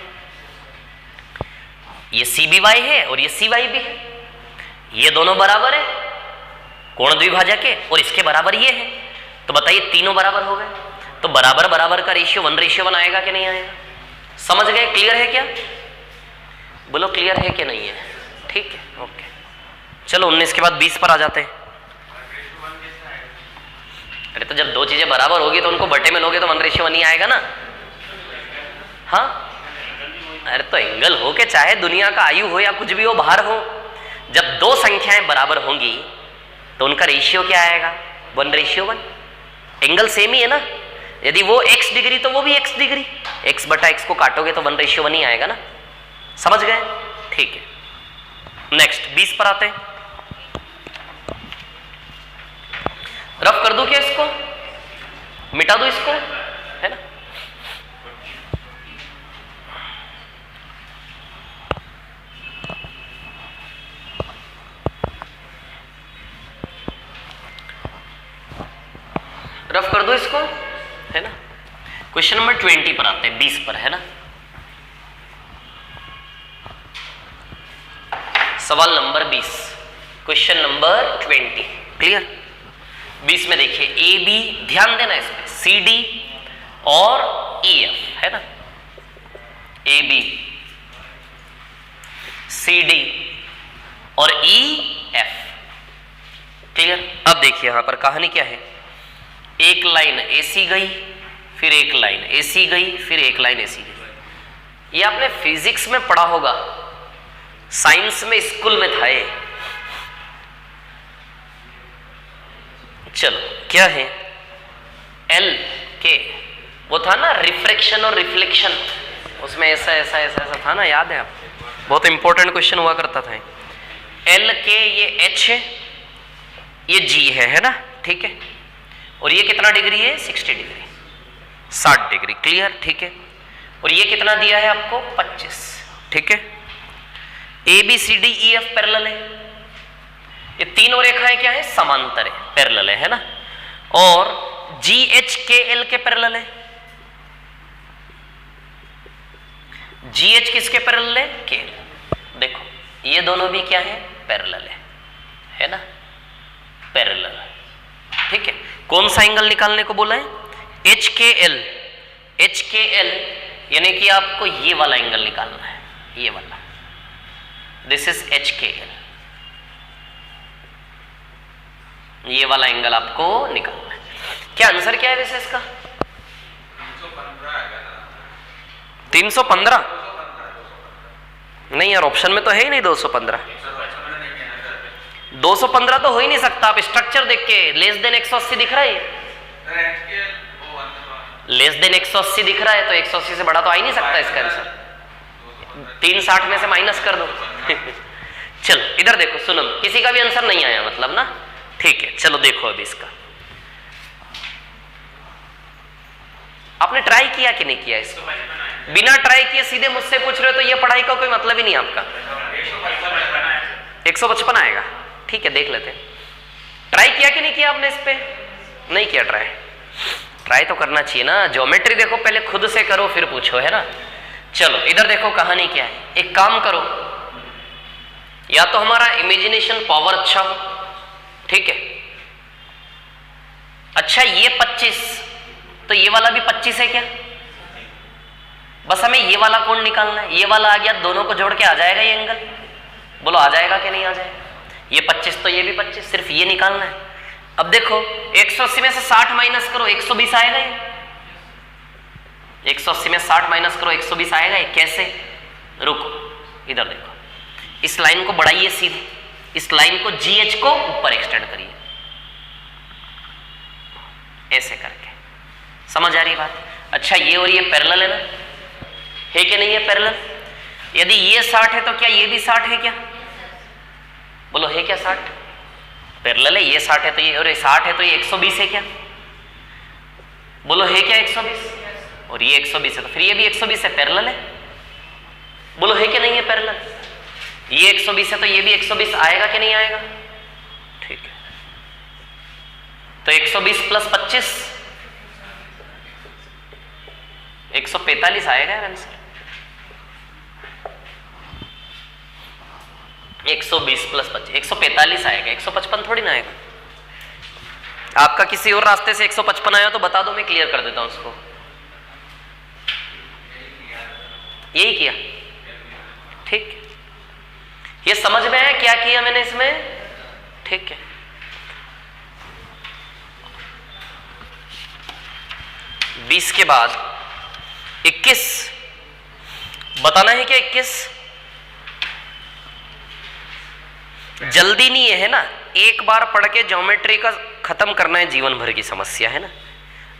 ये सी बी वाई है और ये सी वाई बी है, ये दोनों बराबर है, कोण द्विभाजक है, और इसके बराबर ये है। तो बताइए तीनों बराबर हो गए, तो बराबर बराबर का रेशियो 1:1 आएगा कि नहीं आएगा? समझ गए? क्लियर है क्या? बोलो क्लियर है कि नहीं है? ठीक है, ओके। चलो 19 के बाद 20 पर आ जाते हैं। अरे तो जब दो चीजें बराबर होगी तो उनको बटे में लोगे तो 1:1 ही आएगा ना। हाँ, अरे तो एंगल हो के चाहे दुनिया का आयु हो या कुछ भी हो, बाहर हो, जब दो संख्याएं बराबर होंगी तो उनका रेशियो क्या आएगा? 1:1। एंगल सेम ही है ना। यदि वो x डिग्री तो वो भी x डिग्री, x बटा x को काटोगे तो 1:1 ही आएगा ना। समझ गए? ठीक है, नेक्स्ट 20 पर आते हैं। रफ कर दूं क्या इसको? मिटा दूं इसको, है ना। रफ कर दो इसको, है ना। क्वेश्चन नंबर 20 पर आते हैं, 20 पर, है ना। सवाल नंबर 20, क्वेश्चन नंबर 20, क्लियर। 20 में देखिए, ए बी, ध्यान देना इसमें, सी डी और ई एफ, है ना। ए बी, सी डी और ई एफ, क्लियर। अब देखिए यहां पर कहानी क्या है। एक लाइन एसी गई, फिर एक लाइन एसी गई, फिर एक लाइन एसी गई। ये आपने फिजिक्स में पढ़ा होगा, साइंस में स्कूल में था ये। चलो क्या है? एल के, वो था ना रिफ्रैक्शन और रिफ्लेक्शन, उसमें ऐसा ऐसा ऐसा ऐसा था ना, याद है आप? बहुत इंपॉर्टेंट क्वेश्चन हुआ करता था। एल के, ये एच है, ये जी है ना, ठीक है। और ये कितना डिग्री है? 60 डिग्री, 60 डिग्री, क्लियर, ठीक है। और ये कितना दिया है आपको? 25, ठीक है। A B C D E F parallel है, ये तीनों रेखाएं क्या है? समांतर है, पैरेलल है ना। और जी एच के एल के पैरेलल है। जी एच किसके पैरेलल है? के एल। देखो ये दोनों भी क्या है? पैरेलल है ना, पैरेलल, ठीक है। कौन सा एंगल निकालने को बोला है? एच के एल। एच के एल यानी कि आपको ये वाला एंगल निकालना है, ये वाला, दिस इज एच के एल, ये वाला एंगल आपको निकालना है। क्या आंसर क्या है वैसे इसका? 315? नहीं यार, ऑप्शन में तो है ही नहीं 215। 215 तो हो ही नहीं सकता। आप स्ट्रक्चर देख के लेस देन 180 दिख रहा है, लेस देन 180 दिख रहा है, तो 180 से बड़ा तो आ ही नहीं सकता इसका आंसर। 360 में से माइनस कर दो। चलो इधर देखो, सुनो, किसी का भी आंसर नहीं आया मतलब ना, ठीक है। चलो देखो अभी इसका, आपने ट्राई किया कि नहीं किया इसको? बिना ट्राई किए सीधे मुझसे पूछ रहे हो तो ये पढ़ाई का कोई मतलब ही नहीं आपका। 155 आएगा, ठीक है देख लेते हैं। ट्राई किया कि नहीं किया आपने इस पे? नहीं किया ट्राई। ट्राई तो करना चाहिए ना। ज्योमेट्री देखो पहले खुद से करो फिर पूछो, है ना। चलो इधर देखो कहानी क्या है। एक काम करो, या तो हमारा इमेजिनेशन पावर अच्छा हो, ठीक है। अच्छा ये 25 तो ये वाला भी 25 है क्या? बस हमें ये वाला कोण निकालना है। ये वाला आ गया, दोनों को जोड़ के आ जाएगा ये एंगल। बोलो आ जाएगा कि नहीं आ जाएगा? ये 25 तो ये भी 25, सिर्फ ये निकालना है। अब देखो 180 में से 60 माइनस करो, 120 आएगा ये। 180 में 60 माइनस करो, 120 आएगा ये। कैसे? रुको इधर देखो, इस लाइन को बढ़ाइए सीधे, इस लाइन को GH को ऊपर एक्सटेंड करिए, ऐसे करके। समझ आ रही बात? अच्छा ये और ये पैरेलल है ना, है कि नहीं है पैरेलल? यदि ये 60 है तो क्या ये भी 60 है क्या? बोलो है क्या 60? पैरेलल है, ये 60 है तो ये, और ये 60 है तो ये 120 है क्या? बोलो है क्या 120? और ये 120 है तो फिर ये भी 120 है, पैरेलल है। बोलो है कि नहीं है पैरेलल? ये 120 है तो ये भी 120 आएगा कि नहीं आएगा? ठीक है, तो 120 प्लस 25 145 आएगा आंसर। 120 प्लस 25 145 आएगा, 155 थोड़ी ना आएगा। आपका किसी और रास्ते से 155 आया तो बता दो, मैं क्लियर कर देता हूं उसको। यही किया, ठीक। ये समझ में है क्या किया मैंने इसमें? ठीक है। बीस के बाद 21 बताना है क्या? 21 जल्दी नहीं है ना, एक बार पढ़ के ज्योमेट्री का खत्म करना है, जीवन भर की समस्या है ना।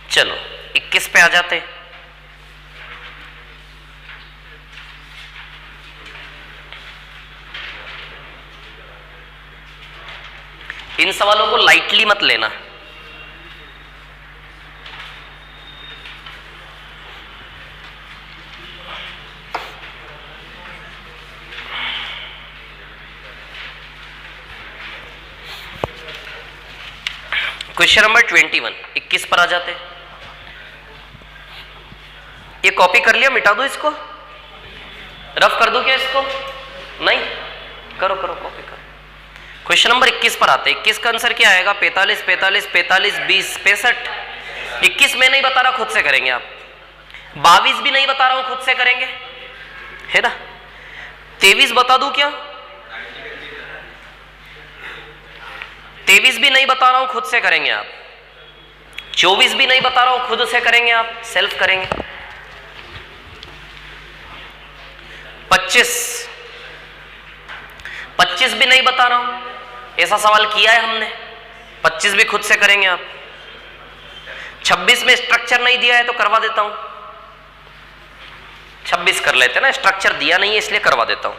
चलो 21 पे आ जाते हैं। इन सवालों को लाइटली मत लेना। क्वेश्चन नंबर 21 21 पर आ जाते। ये कॉपी कर लिया, मिटा दो इसको, रफ कर दो क्या इसको? नहीं करो करो, कॉपी करो। क्वेश्चन नंबर 21 पर आते। 21 का आंसर क्या आएगा? 45 45 45 20 65। 21 मैं नहीं बता रहा, खुद से करेंगे आप। 22 भी नहीं बता रहा हूं, खुद से करेंगे, है ना। 23 बता दूं क्या? 23 भी नहीं बता रहा हूं, खुद से करेंगे आप। 24 भी नहीं बता रहा हूं, खुद से करेंगे आप, सेल्फ करेंगे। 25 भी नहीं बता रहा हूं, ऐसा सवाल किया है हमने, 25 भी खुद से करेंगे आप। 26 में स्ट्रक्चर नहीं दिया है तो करवा देता हूं, 26 कर लेते ना, स्ट्रक्चर दिया नहीं है इसलिए करवा देता हूं।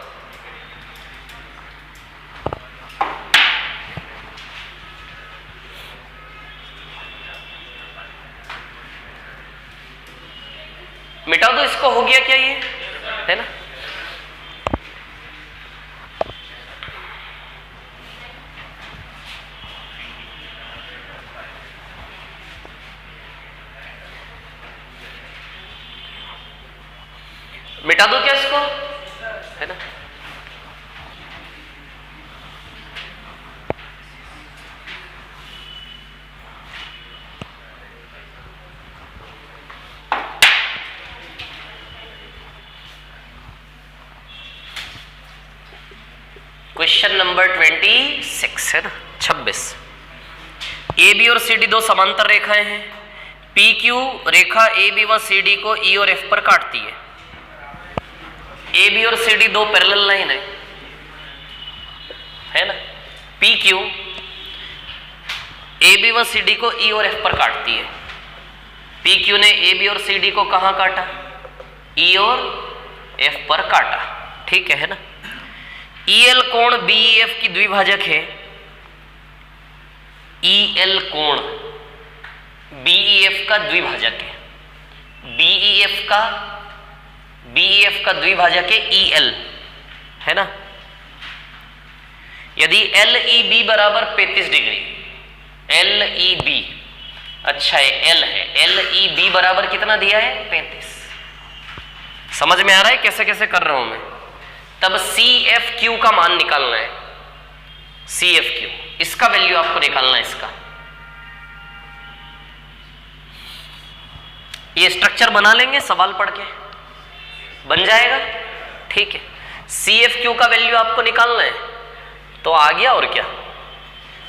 मिटा दो इसको, हो गया क्या ये, है ना। मिटा दो क्या इसको, है ना। क्वेश्चन नंबर 26 है ना, 26। ए बी और सी डी दो समांतर रेखाएं हैं। पी क्यू रेखा ए बी व सी डी को ई और एफ पर काटती है। ए बी और सी डी दो पैरेलल लाइन है ना। पी क्यू ए बी व सी डी को ई और एफ पर काटती है। पी क्यू ने ए बी और सी डी को कहां काटा? ई और एफ पर काटा, ठीक है ना। ई एल कोण बी एफ की द्विभाजक है। ई एल कोण बी एफ का द्विभाजक है। बीईएफ का द्विभाजक है EL, है ना। यदि LEB बराबर 35 डिग्री, LEB अच्छा है, L है, LEB बराबर कितना दिया है 35। समझ में आ रहा है कैसे कैसे कर रहा हूं मैं। तब CFQ का मान निकालना है, CFQ इसका वैल्यू आपको निकालना है इसका। ये स्ट्रक्चर बना लेंगे, सवाल पढ़ के बन जाएगा, ठीक है। CFQ का वैल्यू आपको निकालना है, तो आ गया और क्या,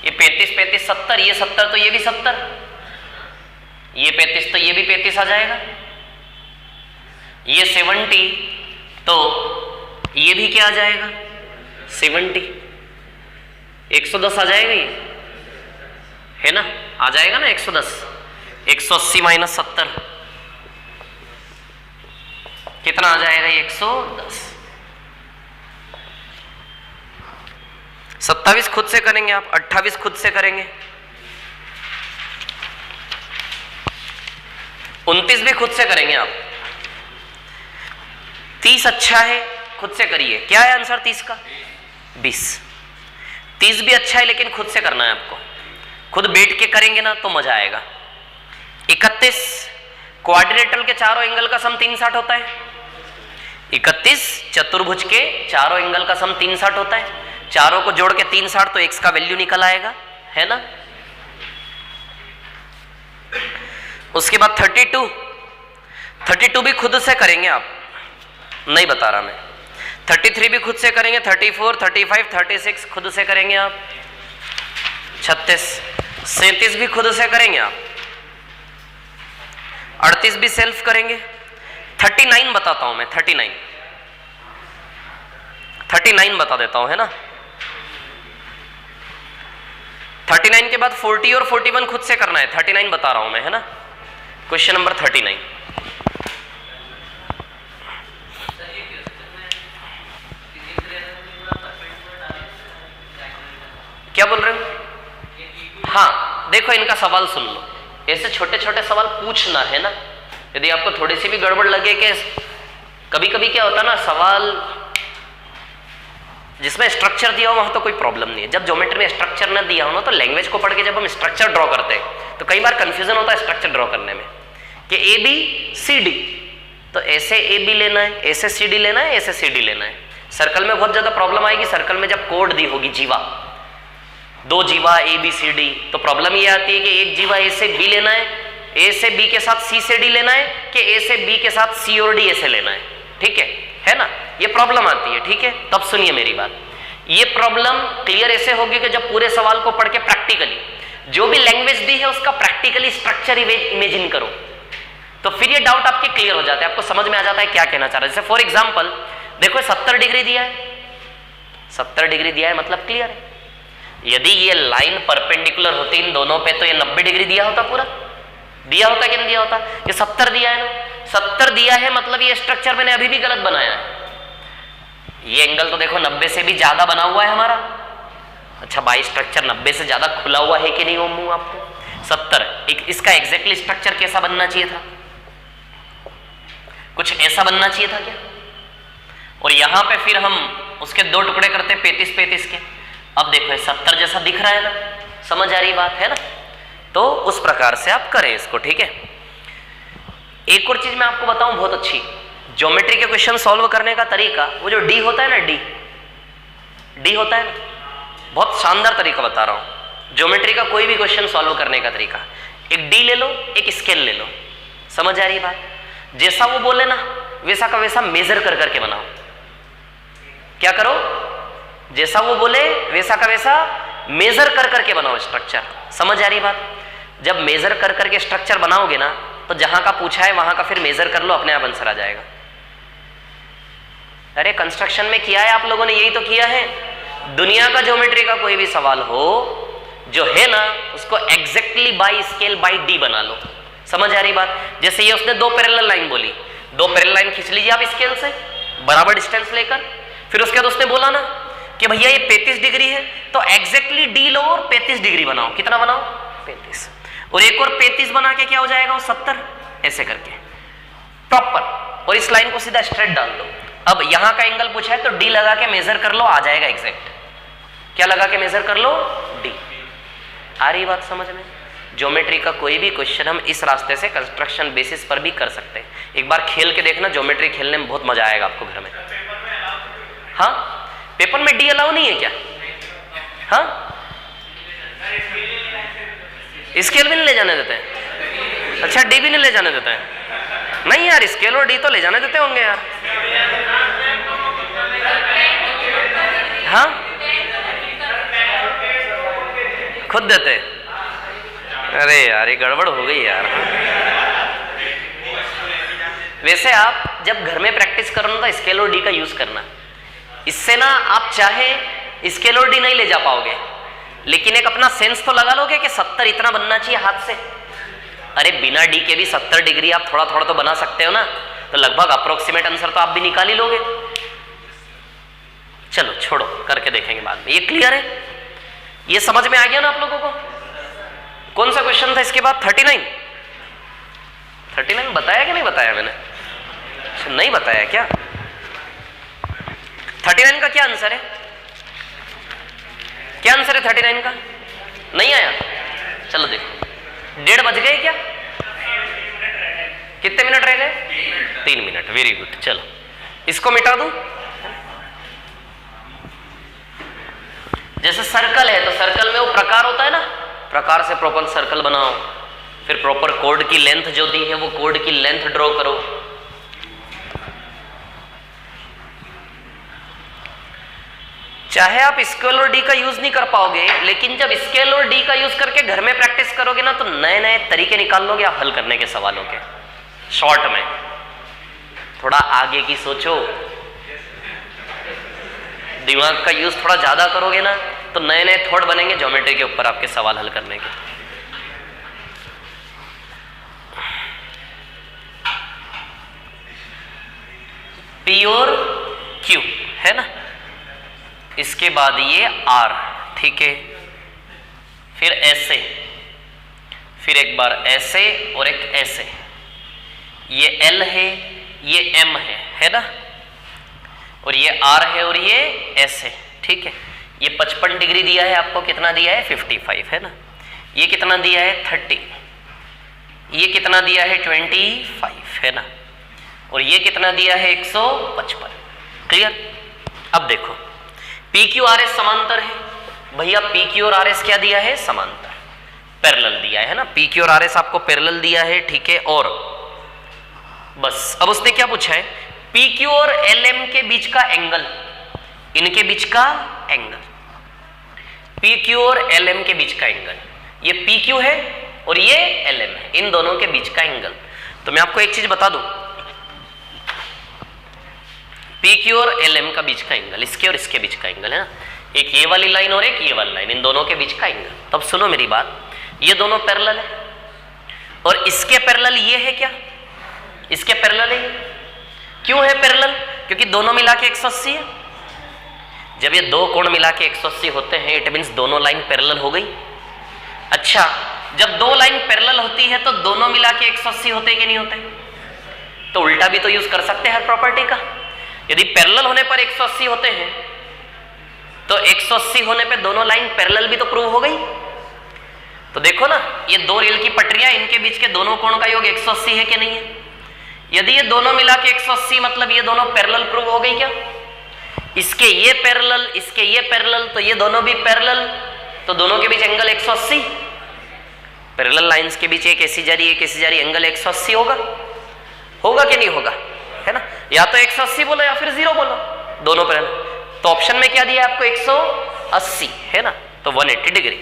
ये 35 35 70, ये 70 तो ये भी 70, ये 35 तो ये भी 35 आ जाएगा, ये 70 तो ये भी क्या आ जाएगा 70, 110 आ जाएगा ये, है ना, आ जाएगा ना 110। 180 माइनस 70 कितना आ जाएगा, 110। 27 खुद से करेंगे आप, 28 खुद से करेंगे, 29 भी खुद से करेंगे आप, 30 अच्छा है, खुद से करिए। क्या है आंसर 30 का, 20। 30 भी अच्छा है लेकिन खुद से करना है आपको, खुद बैठ के करेंगे ना तो मजा आएगा। 31 क्वाड्रिलेटरल के चारों एंगल का सम 360 होता है। 31 चतुर्भुज के चारों एंगल का सम 360 होता है, चारों को जोड़ के 360 तो x का वैल्यू निकल आएगा, है ना। उसके बाद 32 भी खुद से करेंगे आप, नहीं बता रहा मैं। 33 भी खुद से करेंगे, 34 35 36 खुद से करेंगे आप, 36 37 भी खुद से करेंगे आप, 38 भी सेल्फ करेंगे। 39 बताता हूं मैं, 39 बता देता हूं, है ना। 39 के बाद 40 और 41 खुद से करना है, 39 बता रहा हूं मैं, है ना। क्वेश्चन नंबर 39 क्या बोल रहे हो? हाँ देखो इनका सवाल सुन लो, ऐसे छोटे छोटे सवाल पूछना है ना। यदि आपको थोड़ी सी भी गड़बड़ लगे कि कभी कभी क्या होता है ना, सवाल जिसमें स्ट्रक्चर दिया हो वहां तो कोई प्रॉब्लम नहीं है। जब ज्योमेट्री में स्ट्रक्चर न दिया हो ना, तो लैंग्वेज को पढ़ के जब हम स्ट्रक्चर ड्रॉ करते हैं तो कई बार कंफ्यूजन होता है स्ट्रक्चर ड्रॉ करने में कि ABCD, तो ऐसे AB लेना है, ऐसे CD लेना है, ऐसे CD लेना है। सर्कल में बहुत ज्यादा प्रॉब्लम आएगी, सर्कल में जब कोड दी होगी जीवा, 2 जीवा ABCD, तो प्रॉब्लम ये आती है कि एक जीवा A से B लेना है, A से B के साथ C से D लेना है, कि A से B के साथ C और D ऐसे लेना है, ठीक है ना। ये प्रॉब्लम आती है, ठीक है। तब सुनिए मेरी बात, ये प्रॉब्लम क्लियर ऐसे होगी कि जब पूरे सवाल को पढ़ के प्रैक्टिकली जो भी लैंग्वेज दी है उसका प्रैक्टिकली स्ट्रक्चर इमेजिन करो, तो फिर ये डाउट आपके क्लियर हो जाते हैं, आपको समझ में आ जाता है क्या कहना चाह रहा है। जैसे फॉर एग्जाम्पल देखो 70 डिग्री दिया है, 70 डिग्री दिया है मतलब क्लियर है। यदि ये लाइन परपेंडिकुलर होती इन दोनों पे तो ये 90 डिग्री दिया होता, पूरा दिया होता कि नहीं दिया होता। ये 70 दिया है ना, 70 दिया है मतलब ये स्ट्रक्चर मैंने अभी भी गलत बनाया है। ये एंगल तो देखो 90 से भी ज्यादा बना हुआ है हमारा। अच्छा भाई स्ट्रक्चर 90 से ज्यादा खुला हुआ है कि नहीं वो मुंह आपको 70, इसका एग्जैक्टली स्ट्रक्चर कैसा बनना चाहिए था, कुछ ऐसा बनना चाहिए था क्या। और यहां पे फिर हम उसके 2 टुकड़े करते 35 35 के। अब देखो 70 जैसा दिख रहा है ना, समझ आ रही बात है ना। तो उस प्रकार से आप करें इसको, ठीक है। एक और चीज मैं आपको बताऊं बहुत अच्छी, ज्योमेट्री के क्वेश्चन सॉल्व करने का तरीका, वो जो डी होता है ना, डी होता है ना, बहुत शानदार तरीका बता रहा हूं। ज्योमेट्री का कोई भी क्वेश्चन सॉल्व करने का तरीका, एक डी ले लो, एक स्केल ले लो, समझ आ रही बात। जैसा वो बोले ना वैसा का वैसा मेजर कर करके बनाओ। क्या करो, जैसा वो बोले वैसा का वैसा मेजर कर करके बनाओ स्ट्रक्चर, समझ आ रही बात। जब मेजर कर करके स्ट्रक्चर बनाओगे ना तो जहां का पूछा है वहां का फिर मेजर कर लो, अपने आप आंसर आ जाएगा। अरे कंस्ट्रक्शन में किया है आप लोगों ने, यही तो किया है। दुनिया का ज्योमेट्री का कोई भी सवाल हो जो है ना, उसको exactly by scale by D बना लो, समझ आ रही बात। जैसे ये उसने 2 पैरेलल लाइन बोली, 2 पैरेलल लाइन खींच लीजिए आप स्केल से बराबर डिस्टेंस लेकर। फिर उसके बाद उसने बोला ना कि भैया ये 35 डिग्री है, तो एग्जैक्टली डी लो और 35 डिग्री बनाओ। कितना बनाओ, 35। और एक और 35 बना के क्या हो जाएगा वो 70, ऐसे करके। प्रॉपर, और इस लाइन को सीधा स्ट्रेट डाल दो। अब यहां का एंगल पूछा है तो डी लगा के मेजर कर लो, आ जाएगा एग्जैक्ट। क्या लगा के मेजर कर लो? डी। आ रही बात समझ में? ज्योमेट्री का कोई भी क्वेश्चन हम इस रास्ते से कंस्ट्रक्शन बेसिस पर भी कर सकते हैं। एक बार खेल के देखना, ज्योमेट्री खेलने में बहुत मजा आएगा आपको घर में। हाँ, पेपर में डी अलाउ नहीं है क्या? हाँ, स्केल भी नहीं ले जाने देते हैं? अच्छा, डी भी नहीं ले जाने देते हैं? नहीं यार, स्केल और डी तो ले जाने देते होंगे यार। हाँ, खुद देते? अरे यार, ये गड़बड़ हो गई यार। वैसे आप जब घर में प्रैक्टिस करो तो स्केल और डी का यूज करना। इससे ना आप चाहे स्केल और डी नहीं ले जा पाओगे, लेकिन एक अपना सेंस तो लगा लोगे कि 70 इतना बनना चाहिए हाथ से। अरे बिना डी के भी 70 डिग्री आप थोड़ा थोड़ा तो बना सकते हो ना, तो लगभग अप्रोक्सीमेट आंसर तो आप भी निकाल ही लोगे। चलो छोड़ो, करके देखेंगे बाद में। ये क्लियर है? ये समझ में आ गया ना आप लोगों को? कौन सा क्वेश्चन था इसके बाद? 39 बताया कि नहीं बताया मैंने? नहीं बताया क्या? 39 का क्या आंसर है? क्या आंसर है 39 का? नहीं आया? चलो देखो, 1:30 बज गए क्या? कितने मिनट रह गए? 3 मिनट। Very good. चलो इसको मिटा दूं। जैसे सर्कल है तो सर्कल में वो प्रकार होता है ना, प्रकार से प्रॉपर सर्कल बनाओ, फिर प्रॉपर कोड की लेंथ जो दी है वो कोड की लेंथ ड्रॉ करो। चाहे आप स्केल और डी का यूज नहीं कर पाओगे, लेकिन जब स्केल और डी का यूज करके घर में प्रैक्टिस करोगे ना तो नए नए तरीके निकाल लोगे आप हल करने के सवालों के। शॉर्ट में थोड़ा आगे की सोचो, दिमाग का यूज थोड़ा ज्यादा करोगे ना तो नए नए थॉट बनेंगे ज्योमेट्री के ऊपर आपके सवाल हल करने के। पी और क्यू है ना, इसके बाद ये आर, ठीक है, फिर ऐसे, फिर एक बार ऐसे और एक ऐसे, ये एल है, ये एम है ना, और ये आर है और ये एस है, ठीक है। ये 55 डिग्री दिया है आपको, कितना दिया है? 55 है ना। ये कितना दिया है? 30। ये कितना दिया है? 25 है ना, और ये कितना दिया है? 155। क्लियर? अब देखो पी क्यू आर एस समांतर है भैया। पी क्यू और आर एस क्या दिया है? समांतर, पैरेलल दिया है ना। पी क्यू और आर एस आपको पैरेलल दिया है, ठीक है। और बस अब उसने क्या पूछा है? पी क्यू और एल एम के बीच का एंगल, इनके बीच का एंगल, पी क्यू और एल एम के बीच का एंगल, ये पी क्यू है और ये एल एम है, इन दोनों के बीच का एंगल। तो मैं आपको एक चीज बता दूं, पी क्यू और एल एम का बीच का एंगल, इसके और इसके बीच का एंगल है ना, एक ये वाली लाइन और एक ये वाली लाइन, इन दोनों के बीच का एंगल। तब सुनो मेरी बात, ये दोनों पैरेलल है और इसके पैरेलल ये है क्या? इसके पैरेलल है ये। क्यों है पैरेलल? क्योंकि दोनों मिला के 180 है। जब ये दो कोण मिला के 180 होते हैं, इट मींस दोनों लाइन पैरेलल हो गई। अच्छा, जब दो लाइन पैरेलल होती है तो दोनों मिला के 180 होते कि नहीं होते? तो उल्टा भी तो यूज कर सकते हैं हर प्रॉपर्टी का। यदि पैरेलल होने पर 180 होते हैं तो 180 होने पे दोनों लाइन पैरेलल भी तो प्रूव हो गई। तो देखो ना, ये दो रेल की पटरियां, इनके बीच के दोनों कोण का योग 180 है कि नहीं है? यदि ये दोनों मिला के 180, मतलब ये दोनों पैरेलल प्रूव हो गई क्या? इसके ये पैरेलल, इसके ये पैरेलल, तो ये दोनों भी पैरेलल, तो दोनों के बीच एंगल 180। पैरेलल लाइंस के बीच एक ऐसी जा रही, एक ऐसी जा रही, एंगल 180 होगा। होगा कि नहीं होगा? है ना, या तो 180 बोलो या फिर 0 बोलो, दोनों पैरेलल। तो ऑप्शन में क्या दिया आपको? 180 है ना, तो 180 डिग्री।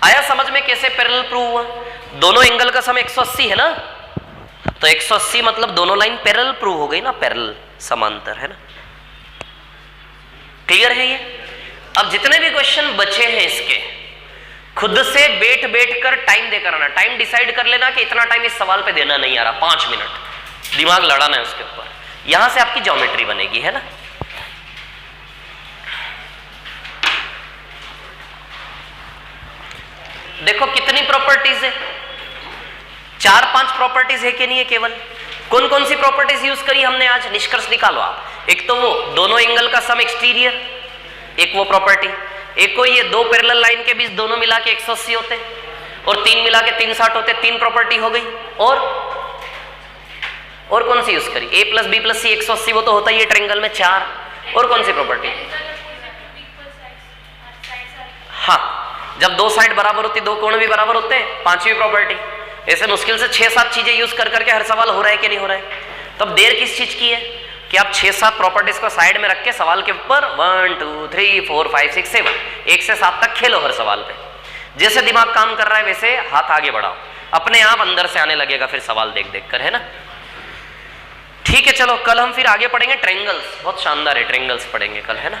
आया समझ में कैसे पैरेलल प्रूव हुआ? दोनों एंगल का सम 180 है ना, तो 180 मतलब दोनों लाइन पैरेलल प्रूव हो गई ना, पैरेलल समांतर है ना। क्लियर है ये? अब जितने भी क्वेश्चन बचे हैं इसके, खुद से बैठ बैठ कर टाइम देकर आना। टाइम डिसाइड कर लेना कि इतना टाइम इस सवाल पे देना नहीं आ रहा, 5 मिनट दिमाग लड़ाना है उसके ऊपर। यहां से आपकी ज्योमेट्री बनेगी, है ना। देखो कितनी प्रॉपर्टीज है, 4-5 प्रॉपर्टीज है कि नहीं है केवल? कौन कौन सी प्रॉपर्टीज यूज करी हमने आज? निष्कर्ष निकालो आप। एक तो वो दोनों एंगल का सम एक्सटीरियर, एक वो प्रॉपर्टी, एक को ये दो पैरेलल लाइन के बीच दोनों मिला के 180 होते और 3 मिला के 360 होते, 3 प्रॉपर्टी हो गई। और कौन सी यूज करी? a प्लस बी प्लस सी 180, वो तो होता ही है ट्रायंगल में 4। और कौन सी प्रॉपर्टी? हाँ, जब दो साइड बराबर होती, दो कोण भी बराबर होते हैं, 5वीं प्रॉपर्टी। ऐसे मुश्किल से 6-7 चीजें यूज कर करके हर सवाल हो रहा है कि नहीं हो रहा है। तब देर किस चीज की है कि आप 6-7 प्रॉपर्टीज को साइड में रख के सवाल के ऊपर 1 2 3 4 5 6 7 1 से 7 तक खेलो हर सवाल पे। जैसे दिमाग काम कर रहा है वैसे हाथ आगे बढ़ाओ, अपने आप अंदर से आने लगेगा फिर सवाल देख देख कर, है ना। ठीक है, चलो कल हम फिर आगे पढ़ेंगे ट्रायंगल्स। बहुत शानदार है, ट्रायंगल्स पढ़ेंगे कल, है ना।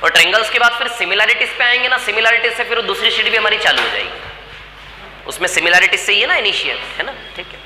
और ट्रायंगल्स के बाद फिर सिमिलैरिटीज पे आएंगे ना। सिमिलैरिटीज से फिर दूसरी शीट भी हमारी चालू हो जाएगी, उसमें सिमिलैरिटीज से ही है ना इनिशियल, है ना। ठीक है।